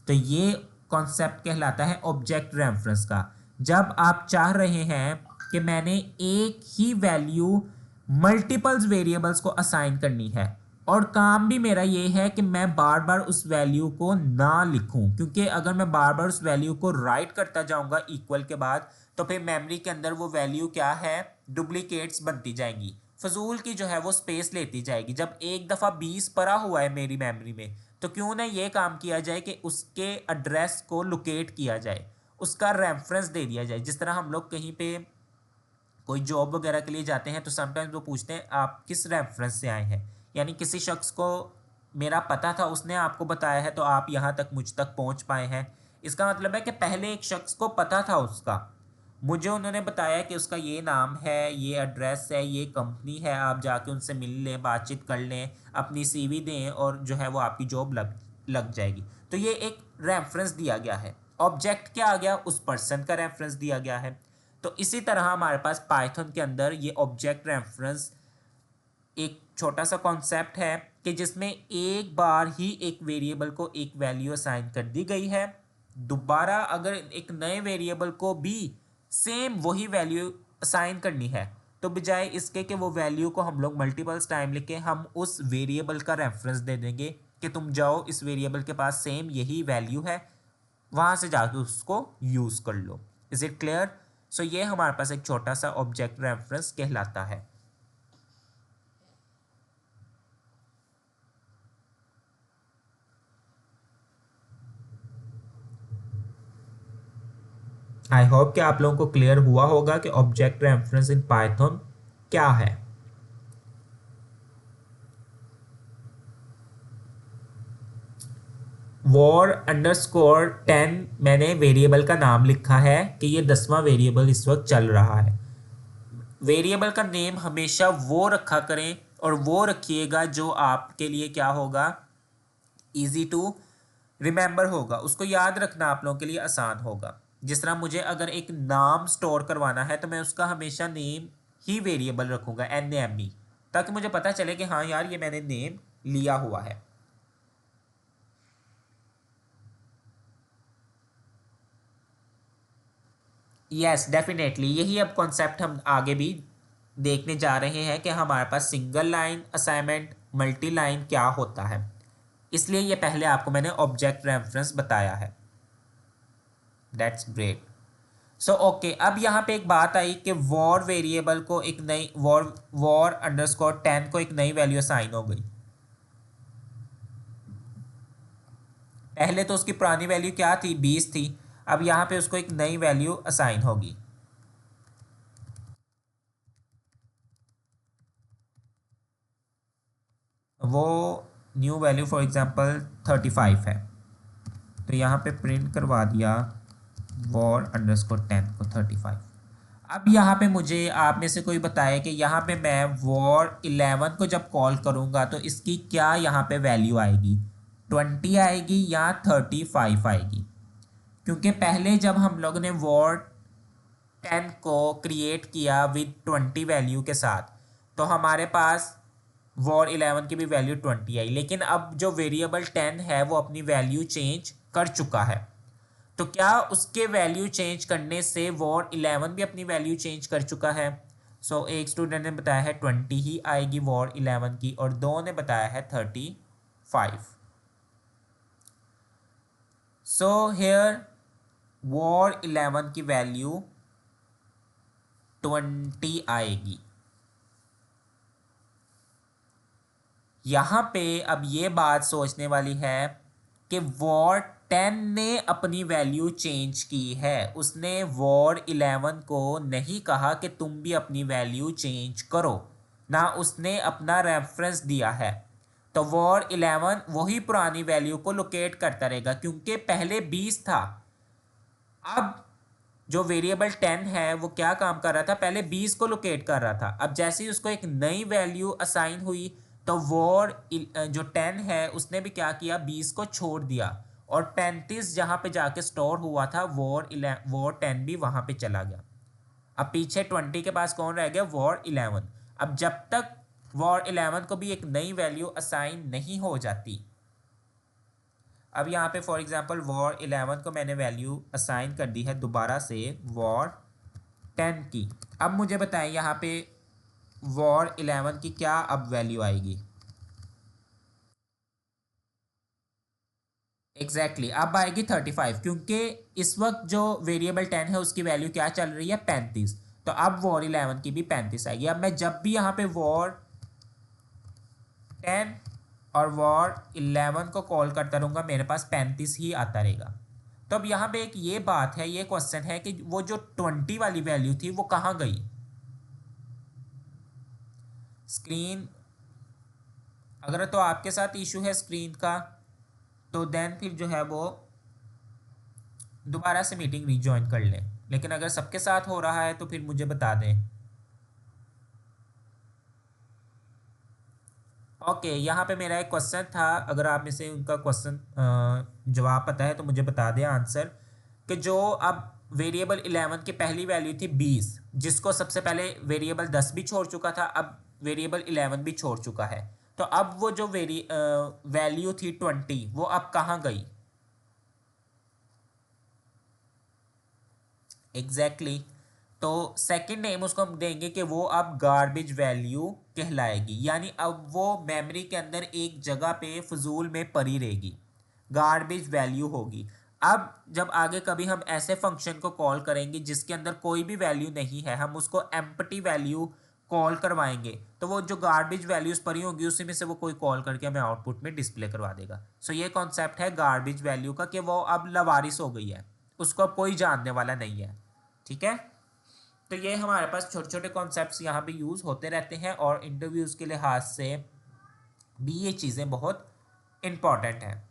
तो ये कॉन्सेप्ट कहलाता है ऑब्जेक्ट रेफरेंस का। जब आप चाह रहे हैं कि मैंने एक ही वैल्यू मल्टीपल्स वेरिएबल्स को असाइन करनी है, और काम भी मेरा ये है कि मैं बार बार उस वैल्यू को ना लिखूं, क्योंकि अगर मैं बार बार उस वैल्यू को राइट करता जाऊंगा इक्वल के बाद, तो फिर मेमोरी के अंदर वो वैल्यू क्या है? डुप्लीकेट्स बनती जाएंगी, फजूल की जो है वो स्पेस लेती जाएगी। जब एक दफ़ा 20 पड़ा हुआ है मेरी मेमोरी में, तो क्यों ना ये काम किया जाए कि उसके एड्रेस को लोकेट किया जाए, उसका रेफरेंस दे दिया जाए। जिस तरह हम लोग कहीं पे कोई जॉब वगैरह के लिए जाते हैं तो समटाइम्स वो पूछते हैं आप किस रेफरेंस से आए हैं, यानी किसी शख्स को मेरा पता था, उसने आपको बताया है तो आप यहाँ तक मुझ तक पहुँच पाए हैं। इसका मतलब है कि पहले एक शख्स को पता था उसका, मुझे उन्होंने बताया कि उसका ये नाम है, ये एड्रेस है, ये कंपनी है, आप जाके उनसे मिल लें, बातचीत कर लें, अपनी सीवी दें और जो है वो आपकी जॉब लग लग जाएगी। तो ये एक रेफरेंस दिया गया है। ऑब्जेक्ट क्या आ गया? उस पर्सन का रेफरेंस दिया गया है। तो इसी तरह हमारे पास पाइथन के अंदर ये ऑब्जेक्ट रेफरेंस एक छोटा सा कॉन्सेप्ट है कि जिसमें एक बार ही एक वेरिएबल को एक वैल्यू असाइन कर दी गई है, दोबारा अगर एक नए वेरिएबल को भी सेम वही वैल्यू असाइन करनी है, तो बजाय इसके कि वो वैल्यू को हम लोग मल्टीपल्स टाइम लिखें, हम उस वेरिएबल का रेफरेंस दे देंगे कि तुम जाओ इस वेरिएबल के पास सेम यही वैल्यू है, वहाँ से जाके उसको यूज़ कर लो। Is it clear? सो ये हमारे पास एक छोटा सा ऑब्जेक्ट रेफरेंस कहलाता है। आई होप कि आप लोगों को क्लियर हुआ होगा कि ऑब्जेक्ट रेफरेंस इन पाइथन क्या है। war_10 मैंने वेरिएबल का नाम लिखा है कि ये 10वां वेरिएबल इस वक्त चल रहा है। वेरिएबल का नेम हमेशा वो रखा करें, और वो रखिएगा जो आपके लिए क्या होगा? इजी टू रिमेंबर होगा, उसको याद रखना आप लोगों के लिए आसान होगा। जिस तरह मुझे अगर एक नाम स्टोर करवाना है तो मैं उसका हमेशा नेम ही वेरिएबल रखूंगा, NAME, ताकि मुझे पता चले कि हाँ यार ये मैंने नेम लिया हुआ है। यस डेफिनेटली, यही अब कॉन्सेप्ट हम आगे भी देखने जा रहे हैं कि हमारे पास single line assignment, multi line क्या होता है। इसलिए ये पहले आपको मैंने ऑब्जेक्ट रेफरेंस बताया है। That's great. सो ओके, अब यहाँ पे एक बात आई कि वॉर वेरिएबल को एक नई war_10 को एक नई वैल्यू असाइन हो गई। पहले तो उसकी पुरानी वैल्यू क्या थी? 20 थी। अब यहाँ पे उसको एक नई वैल्यू असाइन होगी। वो न्यू वैल्यू फॉर एग्जांपल 35 है, तो यहाँ पे प्रिंट करवा दिया war_10 को 35। अब यहाँ पे मुझे आप में से कोई बताए कि यहाँ पे मैं war_11 को जब कॉल करूँगा तो इसकी क्या यहाँ पे वैल्यू आएगी? 20 आएगी या 35 आएगी? क्योंकि पहले जब हम लोग ने war_10 को क्रिएट किया विद 20 वैल्यू के साथ, तो हमारे पास वॉर 11 की भी वैल्यू 20 आई, लेकिन अब जो वेरिएबल 10 है वो अपनी वैल्यू चेंज कर चुका है। तो क्या उसके वैल्यू चेंज करने से वॉर 11 भी अपनी वैल्यू चेंज कर चुका है? सो एक स्टूडेंट ने बताया है 20 ही आएगी वॉर 11 की, और दो ने बताया है 35। सो हेयर वॉर 11 की वैल्यू 20 आएगी। यहाँ पे अब ये बात सोचने वाली है कि वॉर 10 ने अपनी वैल्यू चेंज की है। उसने वॉर 11 को नहीं कहा कि तुम भी अपनी वैल्यू चेंज करो, ना उसने अपना रेफरेंस दिया है। तो वॉर 11 वही पुरानी वैल्यू को लोकेट करता रहेगा, क्योंकि पहले 20 था। अब जो वेरिएबल 10 है वो क्या काम कर रहा था, पहले 20 को लोकेट कर रहा था। अब जैसे ही उसको एक नई वैल्यू असाइन हुई तो वॉर जो 10 है उसने भी क्या किया, 20 को छोड़ दिया, और 35 जहाँ पे जाके स्टोर हुआ था वॉर 10 भी वहाँ पे चला गया। अब पीछे 20 के पास कौन रह गया, वॉर 11। अब जब तक वॉर 11 को भी एक नई वैल्यू असाइन नहीं हो जाती, अब यहाँ पे फॉर एग्जांपल वॉर 11 को मैंने वैल्यू असाइन कर दी है दोबारा से वॉर 10 की। अब मुझे बताएं यहाँ पे वॉर 11 की क्या अब वैल्यू आएगी? एग्जैक्टली अब आएगी 35, क्योंकि इस वक्त जो वेरिएबल 10 है उसकी वैल्यू क्या चल रही है, 35। तो अब वॉर 11 की भी 35 आएगी। अब मैं जब भी यहाँ पे वॉर 10 और वॉर 11 को कॉल करता रहूँगा मेरे पास 35 ही आता रहेगा। तो अब यहाँ पे एक ये बात है, ये क्वेश्चन है कि वो जो 20 वाली वैल्यू थी वो कहाँ गई? स्क्रीन, अगर तो आपके साथ इशू है स्क्रीन का तो देन फिर जो है वो दोबारा से मीटिंग रीजॉइन कर लें, लेकिन अगर सबके साथ हो रहा है तो फिर मुझे बता दें। ओके यहाँ पे मेरा एक क्वेश्चन था, अगर आप में से उनका क्वेश्चन जवाब पता है तो मुझे बता दें आंसर, कि जो अब वेरिएबल 11 की पहली वैल्यू थी 20, जिसको सबसे पहले वेरिएबल 10 भी छोड़ चुका था, अब वेरिएबल 11 भी छोड़ चुका है। तो अब वो जो वैल्यू थी 20 वो अब कहाँ गई? एग्जैक्टली तो सेकंड नेम उसको हम देंगे कि वो अब गार्बेज वैल्यू कहलाएगी, यानी अब वो मेमोरी के अंदर एक जगह पे फजूल में पड़ी रहेगी, गार्बेज वैल्यू होगी। अब जब आगे कभी हम ऐसे फंक्शन को कॉल करेंगे जिसके अंदर कोई भी वैल्यू नहीं है, हम उसको एम्प्टी वैल्यू कॉल करवाएंगे, तो वो जो गार्बेज वैल्यूज पड़ी होगी उसी में से वो कोई कॉल करके हमें आउटपुट में डिस्प्ले करवा देगा। सो ये कॉन्सेप्ट है गार्बेज वैल्यू का, कि वो अब लवारिस हो गई है, उसको अब कोई जानने वाला नहीं है। ठीक है, तो ये हमारे पास छोटे छोटे कॉन्सेप्ट्स यहाँ पे यूज़ होते रहते हैं, और इंटरव्यूज़ के लिहाज से भी ये चीज़ें बहुत इम्पॉर्टेंट हैं।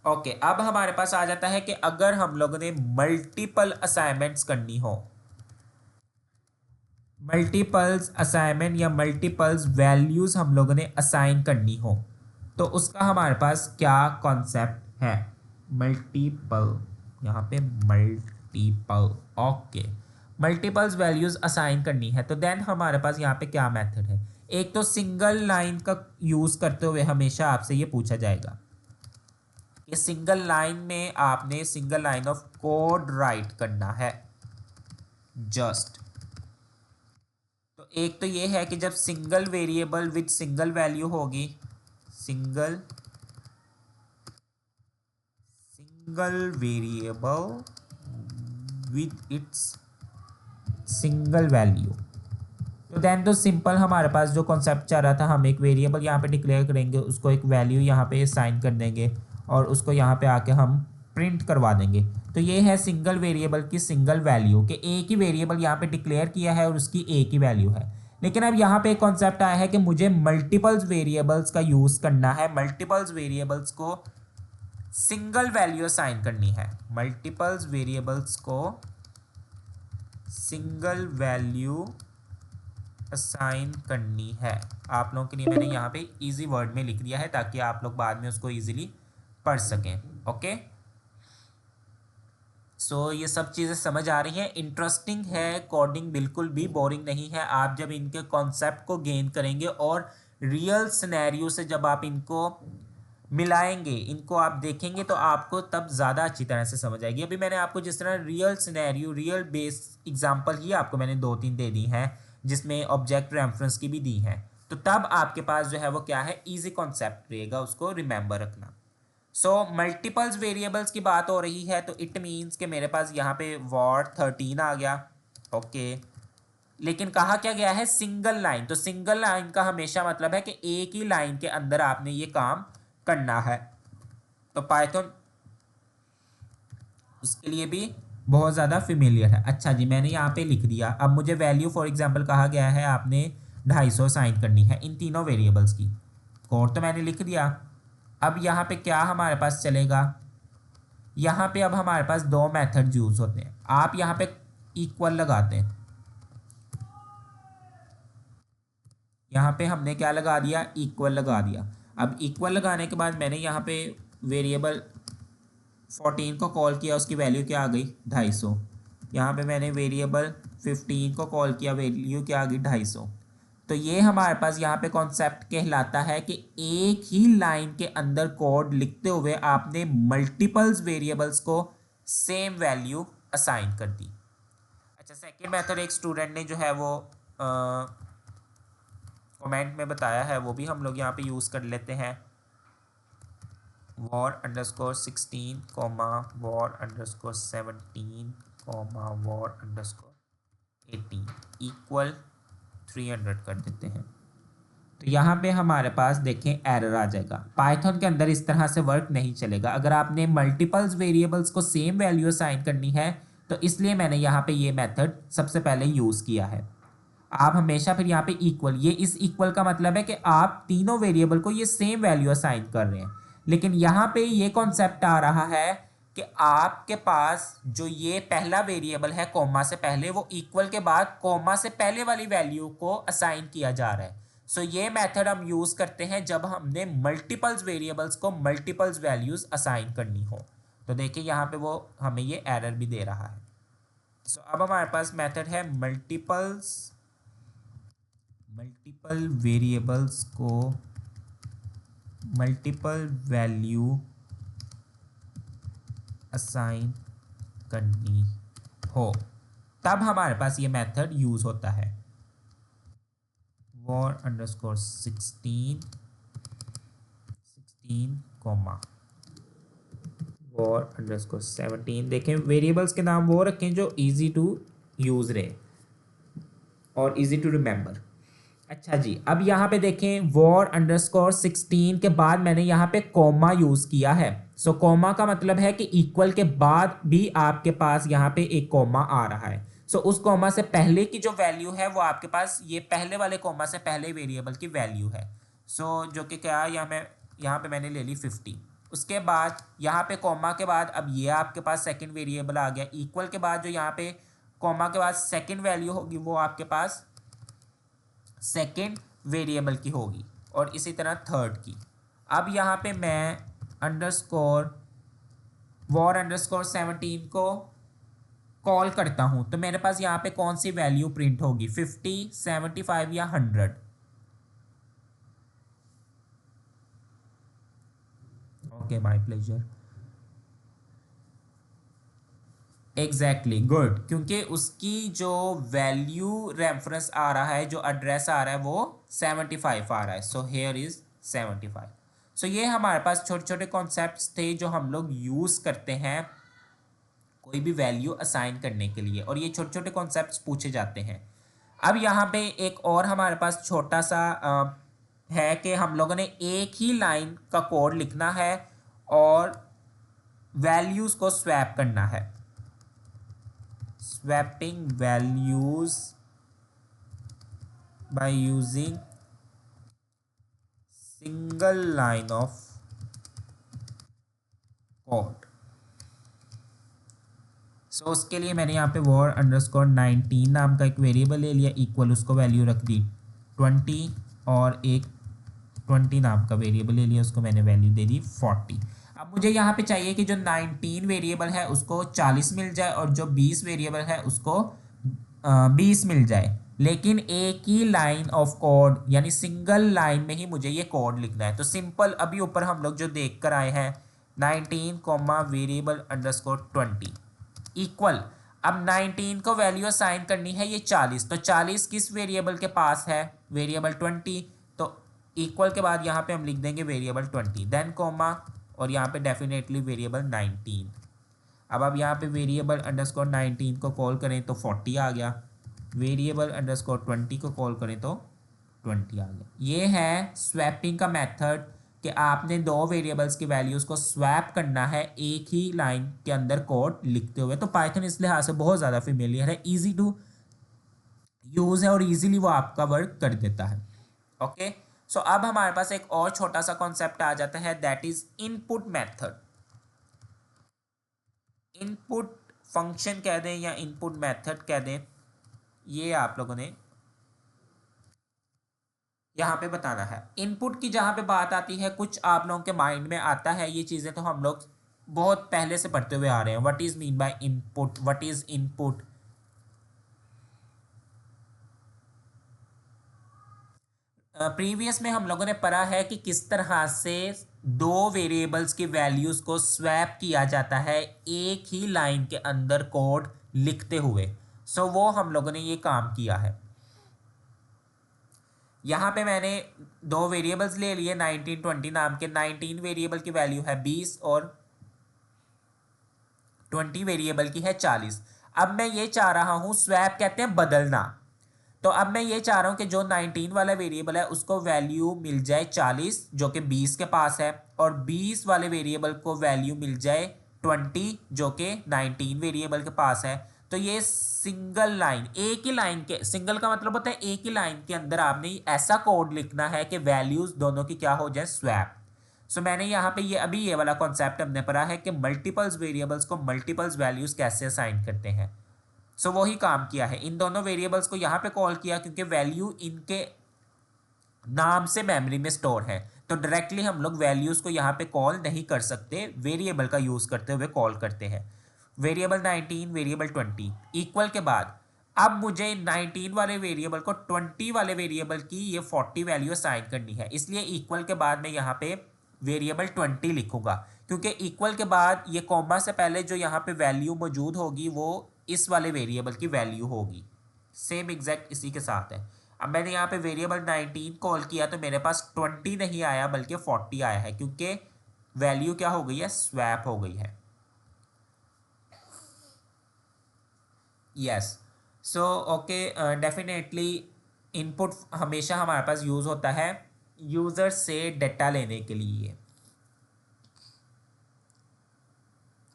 ओके अब हमारे पास आ जाता है कि अगर हम लोगों ने मल्टीपल असाइनमेंट्स करनी हो, मल्टीपल्स असाइनमेंट या मल्टीपल्स वैल्यूज़ हम लोगों ने असाइन करनी हो, तो उसका हमारे पास क्या कॉन्सेप्ट है? मल्टीपल, यहाँ पे multiple, okay multiples values assign करनी है तो देन हमारे पास यहाँ पे क्या मेथड है? एक तो सिंगल लाइन का यूज़ करते हुए हमेशा आपसे ये पूछा जाएगा कि सिंगल लाइन में आपने single line of code right करना है जस्ट। तो एक तो ये है कि जब single variable with single value होगी, single variable with its single value, तो देन तो सिंपल हमारे पास जो कॉन्सेप्ट चल रहा था, हम एक वेरिएबल यहाँ पे डिक्लेयर करेंगे, उसको एक वैल्यू यहाँ पे असाइन कर देंगे और उसको यहाँ पे आके हम प्रिंट करवा देंगे। तो ये है सिंगल वेरिएबल की सिंगल वैल्यू, कि एक ही वेरिएबल यहाँ पे डिक्लेयर किया है और उसकी एक ही वैल्यू है। लेकिन अब यहाँ पे एक कॉन्सेप्ट आया है कि मुझे मल्टीपल्स वेरिएबल्स का यूज़ करना है, मल्टीपल्स वेरिएबल्स को सिंगल वैल्यू असाइन करनी है, मल्टीपल्स वेरिएबल्स को सिंगल वैल्यू असाइन करनी है। आप लोगों के लिए मैंने यहाँ पे इजी वर्ड में लिख दिया है ताकि आप लोग बाद में उसको इजीली पढ़ सकें। ओके ये सब चीज़ें समझ आ रही हैं, इंटरेस्टिंग है, कोडिंग बिल्कुल भी बोरिंग नहीं है। आप जब इनके कॉन्सेप्ट को गेन करेंगे और रियल सिनेरियो से जब आप इनको मिलाएंगे, इनको आप देखेंगे, तो आपको तब ज़्यादा अच्छी तरह से समझ आएगी। अभी मैंने आपको जिस तरह real scenario, real base example ही आपको मैंने 2-3 दे दी हैं, जिसमें ऑब्जेक्ट रेफरेंस की भी दी हैं, तो तब आपके पास जो है वो क्या है, इजी कॉन्सेप्ट रहेगा उसको रिमेंबर रखना। मल्टीपल्स वेरिएबल्स की बात हो रही है, तो इट मीन्स कि मेरे पास यहाँ पे वॉर 13 आ गया। ओके, लेकिन कहा क्या गया है, सिंगल लाइन। तो सिंगल लाइन का हमेशा मतलब है कि एक ही लाइन के अंदर आपने ये काम करना है। तो पाइथन उसके लिए भी बहुत ज़्यादा फेमिलियर है। अच्छा जी, मैंने यहाँ पे लिख दिया। अब मुझे वैल्यू फॉर एग्जांपल कहा गया है आपने 250 साइन करनी है इन तीनों वेरिएबल्स की। कोड तो मैंने लिख दिया। अब यहाँ पे क्या हमारे पास चलेगा, यहाँ पे अब हमारे पास दो मेथड यूज होते हैं। आप यहाँ पे इक्वल लगाते हैं, यहाँ पे हमने क्या लगा दिया, इक्वल लगा दिया। अब इक्वल लगाने के बाद मैंने यहाँ पे वेरिएबल 14 को कॉल किया, उसकी वैल्यू क्या आ गई, 250। यहाँ पे मैंने वेरिएबल 15 को कॉल किया, वैल्यू क्या आ गई, 250। तो ये हमारे पास यहाँ पे कॉन्सेप्ट कहलाता है कि एक ही लाइन के अंदर कोड लिखते हुए आपने मल्टीपल्स वेरिएबल्स को सेम वैल्यू असाइन कर दी। अच्छा, सेकेंड मेथड एक स्टूडेंट ने जो है वो कमेंट में बताया है, वो भी हम लोग यहाँ पे यूज़ कर लेते हैं। war_16 war_17 war_18 इक्वल 300 कर देते हैं। तो यहाँ पे हमारे पास देखें एरर आ जाएगा। पाइथन के अंदर इस तरह से वर्क नहीं चलेगा। अगर आपने मल्टीपल्स वेरिएबल्स को सेम वैल्यू असाइन करनी है, तो इसलिए मैंने यहाँ पे ये मेथड सबसे पहले यूज़ किया है। आप हमेशा फिर यहाँ पे इक्वल, ये इस इक्वल का मतलब है कि आप तीनों वेरिएबल को ये सेम वैल्यू असाइन कर रहे हैं। लेकिन यहाँ पे ये कॉन्सेप्ट आ रहा है कि आपके पास जो ये पहला वेरिएबल है कॉमा से पहले, वो इक्वल के बाद कॉमा से पहले वाली वैल्यू को असाइन किया जा रहा है। ये मेथड हम यूज करते हैं जब हमने मल्टीपल्स वेरिएबल्स को मल्टीपल्स वैल्यूज असाइन करनी हो। तो देखिए यहाँ पे वो हमें ये एरर भी दे रहा है। अब हमारे पास मेथड है मल्टीपल वेरिएबल्स को मल्टीपल वैल्यू असाइन करनी हो, तब हमारे पास ये मेथड यूज होता है। war_16 war_17। देखें वेरिएबल्स के नाम वो रखें जो इजी टू यूज रहे और इजी टू रिमेंबर। अच्छा जी, अब यहाँ पे देखें war_16 के बाद मैंने यहाँ पे कॉमा यूज किया है। कॉमा का मतलब है कि इक्वल के बाद भी आपके पास यहाँ पे एक कॉमा आ रहा है। उस कॉमा से पहले की जो वैल्यू है वो आपके पास ये पहले वाले कॉमा से पहले वेरिएबल की वैल्यू है। जो कि क्या, यहाँ पे मैंने ले ली 50। उसके बाद यहाँ पे कॉमा के बाद अब ये आपके पास सेकंड वेरिएबल आ गया। इक्वल के बाद जो यहाँ पे कॉमा के बाद सेकंड वैल्यू होगी वो आपके पास सेकंड वेरिएबल की होगी, और इसी तरह थर्ड की। अब यहाँ पे मैं war_17 को कॉल करता हूं, तो मेरे पास यहाँ पे कौन सी वैल्यू प्रिंट होगी, 50, 75 या 100? Okay, my pleasure. Exactly, good, क्योंकि उसकी जो वैल्यू रेफरेंस आ रहा है, जो एड्रेस आ रहा है वो 75 आ रहा है। Here is 75। ये हमारे पास छोटे छोटे कॉन्सेप्ट्स थे जो हम लोग यूज़ करते हैं कोई भी वैल्यू असाइन करने के लिए, और ये छोटे छोटे कॉन्सेप्ट्स पूछे जाते हैं। अब यहाँ पे एक और हमारे पास छोटा सा है कि हम लोगों ने एक ही लाइन का कोड लिखना है और वैल्यूज़ को स्वैप करना है। Swapping values by using single line of code. उसके लिए मैंने यहाँ पे war_19 नाम का एक वेरिएबल ले लिया, इक्वल उसको वैल्यू रख दी 20, और एक 20 नाम का वेरिएबल ले लिया, उसको मैंने वैल्यू दे दी 40। अब मुझे यहाँ पे चाहिए कि जो 19 वेरिएबल है उसको 40 मिल जाए और जो 20 वेरिएबल है उसको 20 मिल जाए, लेकिन एक ही लाइन ऑफ कोड यानी सिंगल लाइन में ही मुझे ये कोड लिखना है। तो सिंपल अभी ऊपर हम लोग जो देख कर आए हैं 19 कॉमा वेरिएबल अंडरस्कोर 20 इक्वल, अब 19 को वैल्यू असाइन करनी है ये 40, तो 40 किस वेरिएबल के पास है, वेरिएबल 20, तो इक्वल के बाद यहाँ पे हम लिख देंगे वेरिएबल 20 देन कोमा और यहाँ पे डेफिनेटली वेरिएबल 19। अब यहाँ पे वेरिएबल अंडरस्कोर 19 को कॉल करें तो 40 आ गया, वेरिएबल अंडरस्कोर 20 को कॉल करें तो 20 आ गया। ये है स्वैपिंग का मेथड कि आपने दो वेरिएबल्स की वैल्यूज़ को स्वैप करना है एक ही लाइन के अंदर कोड लिखते हुए। तो पाइथन इस लिहाज से बहुत ज़्यादा फेमिलियर है, ईजी टू यूज़ है और ईजिली वो आपका वर्क कर देता है। ओके, सो अब हमारे पास एक और छोटा सा कॉन्सेप्ट आ जाता है, that is input method. Input function कह दें या इनपुट मेथड कह दें, ये आप लोगों ने यहाँ पे बताना है। इनपुट की जहाँ पे बात आती है कुछ आप लोगों के माइंड में आता है, ये चीज़ें तो हम लोग बहुत पहले से पढ़ते हुए आ रहे हैं। What is mean by input, what is input. Previous में हम लोगों ने पढ़ा है कि किस तरह से दो वेरिएबल्स की वैल्यूज को स्वैप किया जाता है एक ही लाइन के अंदर कोड लिखते हुए। सो वो हम लोगों ने ये काम किया है। यहाँ पे मैंने दो वेरिएबल्स ले लिए 19 20 नाम के। 19 वेरिएबल की वैल्यू है 20 और 20 वेरिएबल की है 40। अब मैं ये चाह रहा हूँ, स्वैप कहते हैं बदलना, तो अब मैं ये चाह रहा हूँ कि जो 19 वाला वेरिएबल है उसको वैल्यू मिल जाए 40 जो कि 20 के पास है, और 20 वाले वेरिएबल को वैल्यू मिल जाए 20 जो कि 19 वेरिएबल के पास है। तो ये सिंगल लाइन, एक ही लाइन के, सिंगल का मतलब होता है एक ही लाइन के अंदर आपने ऐसा कोड लिखना है कि वैल्यूज दोनों की क्या हो जाए, स्वैप। सो मैंने यहाँ पे ये अभी ये वाला कॉन्सेप्ट हमने पढ़ा है कि मल्टीपल्स वेरिएबल्स को मल्टीपल्स वैल्यूज कैसे असाइन करते हैं। सो वही काम किया है, इन दोनों वेरिएबल्स को यहाँ पे कॉल किया क्योंकि वैल्यू इनके नाम से मेमोरी में स्टोर है, तो डायरेक्टली हम लोग वैल्यूज को यहाँ पे कॉल नहीं कर सकते, वेरिएबल का यूज करते हुए कॉल करते हैं। वेरिएबल 19 वेरिएबल 20 इक्वल के बाद अब मुझे 19 वाले वेरिएबल को 20 वाले वेरिएबल की ये 40 वैल्यू असाइन करनी है, इसलिए इक्वल के बाद मैं यहाँ पे वेरिएबल 20 लिखूंगा, क्योंकि इक्वल के बाद ये कॉमा से पहले जो यहाँ पे वैल्यू मौजूद होगी वो इस वाले वेरिएबल की वैल्यू होगी। सेम एग्जैक्ट इसी के साथ है। अब मैंने यहाँ पे वेरिएबल 19 कॉल किया तो मेरे पास 20 नहीं आया बल्कि 40 आया है, क्योंकि वैल्यू क्या हो गई है, स्वैप हो गई है। Yes, so okay, definitely input हमेशा हमारे पास यूज़ होता है यूज़र से डेटा लेने के लिए,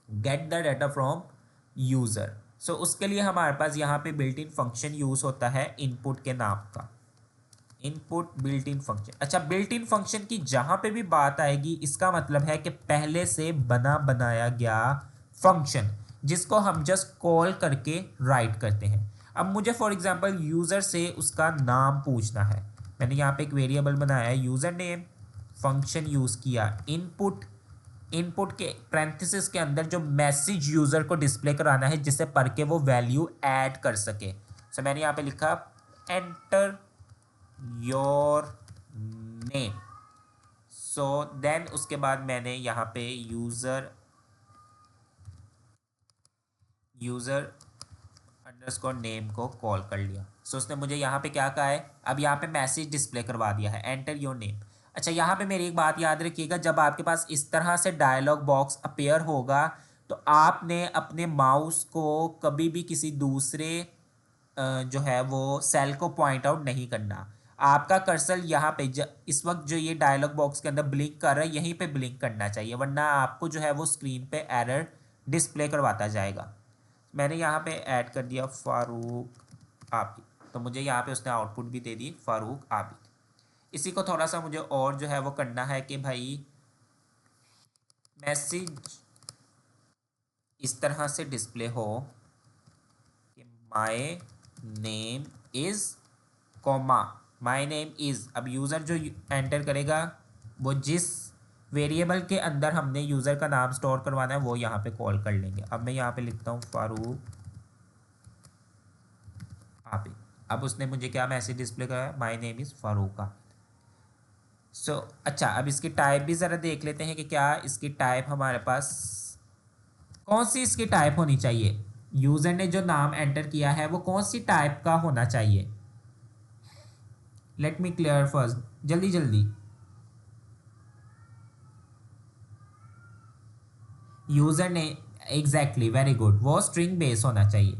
get the data from user. So उसके लिए हमारे पास यहाँ पे बिल्ट इन फंक्शन यूज़ होता है इनपुट के नाम का, इनपुट बिल्ट इन फंक्शन। अच्छा, बिल्ट इन फंक्शन की जहाँ पे भी बात आएगी इसका मतलब है कि पहले से बना बनाया गया फंक्शन जिसको हम जस्ट कॉल करके राइट करते हैं। अब मुझे फॉर एग्जांपल यूज़र से उसका नाम पूछना है, मैंने यहाँ पे एक वेरिएबल बनाया है यूज़र नेम, फंक्शन यूज़ किया इनपुट, इनपुट के पैरेंथेसिस के अंदर जो मैसेज यूज़र को डिस्प्ले कराना है जिससे पढ़ के वो वैल्यू ऐड कर सके। सो मैंने यहाँ पे लिखा enter your name. So then उसके बाद मैंने यहाँ पे यूज़र अंडरस्कोर नेम को कॉल कर लिया। सो उसने मुझे यहाँ पे क्या कहा है, अब यहाँ पे मैसेज डिस्प्ले करवा दिया है एंटर योर नेम। अच्छा, यहाँ पे मेरी एक बात याद रखिएगा, जब आपके पास इस तरह से डायलॉग बॉक्स अपीयर होगा तो आपने अपने माउस को कभी भी किसी दूसरे जो है वो सेल को पॉइंट आउट नहीं करना। आपका कर्सर यहाँ पे इस वक्त जो ये डायलॉग बॉक्स के अंदर ब्लिंक कर रहा है यहीं पे ब्लिंक करना चाहिए, वरना आपको जो है वो स्क्रीन पे एरर डिस्प्ले करवाता जाएगा। मैंने यहाँ पे ऐड कर दिया फारूक आबिद, तो मुझे यहाँ पे उसने आउटपुट भी दे दी फारूक आबिद। इसी को थोड़ा सा मुझे और जो है वो करना है कि भाई मैसेज इस तरह से डिस्प्ले हो कि my name is comma my name is. अब यूज़र जो एंटर करेगा वो जिस वेरिएबल के अंदर हमने यूज़र का नाम स्टोर करवाना है, वो यहाँ पे कॉल कर लेंगे। अब मैं यहाँ पे लिखता हूँ फारूक आबिद। अब उसने मुझे क्या मैसेज डिस्प्ले करा, my name is Farooq Abid. So अच्छा, अब इसकी टाइप भी ज़रा देख लेते हैं कि क्या इसकी टाइप हमारे पास, कौन सी इसकी टाइप होनी चाहिए। यूज़र ने जो नाम एंटर किया है वो कौन सी टाइप का होना चाहिए। लेट मी क्लियर फर्स्ट, जल्दी जल्दी। यूज़र ने एग्जैक्टली, वेरी गुड, वो स्ट्रिंग बेस होना चाहिए।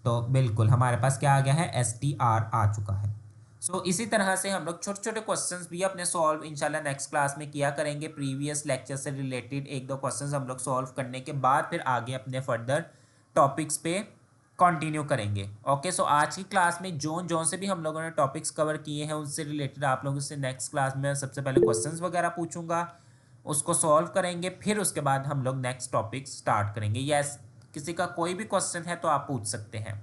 तो बिल्कुल हमारे पास क्या आ गया है, STR आ चुका है। सो इसी तरह से हम लोग छोटे छोटे क्वेश्चंस भी अपने सॉल्व इंशाल्लाह नेक्स्ट क्लास में किया करेंगे। प्रीवियस लेक्चर से रिलेटेड एक दो क्वेश्चंस हम लोग सॉल्व करने के बाद फिर आगे अपने फर्दर टॉपिक्स पे कंटिन्यू करेंगे। ओके, सो आज की क्लास में जो से भी हम लोगों ने टॉपिक्स कवर किए हैं उनसे रिलेटेड आप लोगों से नेक्स्ट क्लास में सबसे पहले क्वेश्चंस वगैरह पूछूंगा, उसको सॉल्व करेंगे, फिर उसके बाद हम लोग नेक्स्ट टॉपिक स्टार्ट करेंगे। यस, किसी का कोई भी क्वेश्चन है तो आप पूछ सकते हैं।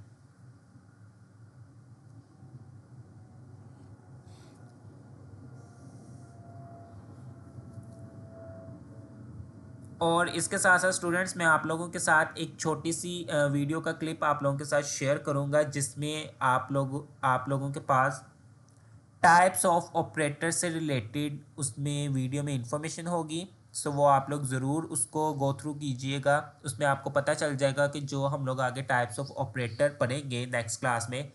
और इसके साथ साथ स्टूडेंट्स, मैं आप लोगों के साथ एक छोटी सी वीडियो का क्लिप आप लोगों के साथ शेयर करूंगा, जिसमें आप लोगों के पास टाइप्स ऑफ ऑपरेटर से रिलेटेड उसमें वीडियो में इंफॉर्मेशन होगी। सो वो आप लोग ज़रूर उसको गो थ्रू कीजिएगा, उसमें आपको पता चल जाएगा कि जो हम लोग आगे टाइप्स ऑफ ऑपरेटर पढ़ेंगे नेक्स्ट क्लास में,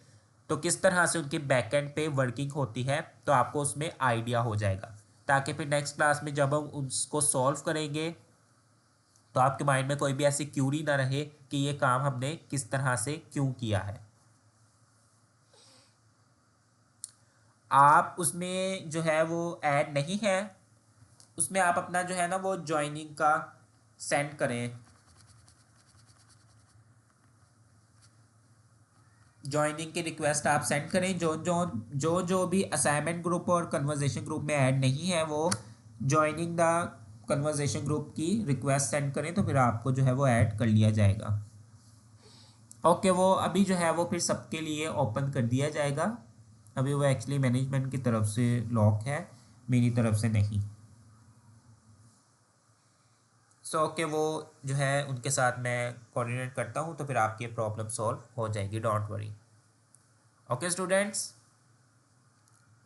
तो किस तरह से उनके बैकएंड पे वर्किंग होती है, तो आपको उसमें आइडिया हो जाएगा, ताकि फिर नेक्स्ट क्लास में जब हम उसको सॉल्व करेंगे तो आपके माइंड में कोई भी ऐसी क्यूरी ना रहे कि ये काम हमने किस तरह से क्यों किया है। आप उसमें जो है वो ऐड नहीं है, उसमें आप अपना जो है ना वो ज्वाइनिंग का सेंड करें, ज्वाइनिंग की रिक्वेस्ट आप सेंड करें। जो भी असाइनमेंट ग्रुप और कन्वर्जेशन ग्रुप में ऐड नहीं है वो ज्वाइनिंग द कन्वर्जेशन ग्रुप की रिक्वेस्ट सेंड करें, तो फिर आपको जो है वो ऐड कर लिया जाएगा। ओके, वो अभी जो है वो फिर सबके लिए ओपन कर दिया जाएगा। अभी वो एक्चुअली मैनेजमेंट की तरफ से लॉक है, मेरी तरफ से नहीं। सो ओके, वो जो है उनके साथ मैं कोऑर्डिनेट करता हूँ, तो फिर आपकी प्रॉब्लम सॉल्व हो जाएगी, डोंट वरी। ओके स्टूडेंट्स,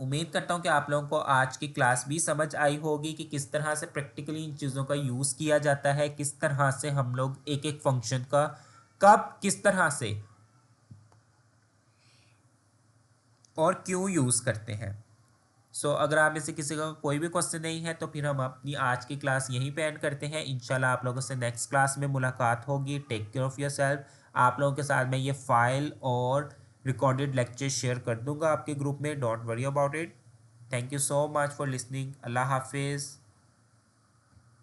उम्मीद करता हूँ कि आप लोगों को आज की क्लास भी समझ आई होगी कि किस तरह से प्रैक्टिकली इन चीज़ों का यूज़ किया जाता है, किस तरह से हम लोग एक एक फंक्शन का कब किस तरह से और क्यों यूज़ करते हैं। सो अगर आप में से किसी का कोई भी क्वेश्चन नहीं है तो फिर हम अपनी आज की क्लास यहीं पे एंड करते हैं। इंशाल्लाह आप लोगों से नेक्स्ट क्लास में मुलाकात होगी। Take care of your self. आप लोगों के साथ मैं ये फ़ाइल और रिकॉर्डेड लेक्चर शेयर कर दूंगा आपके ग्रुप में, don't worry about it. Thank you so much for listening. अल्लाह हाफिज़।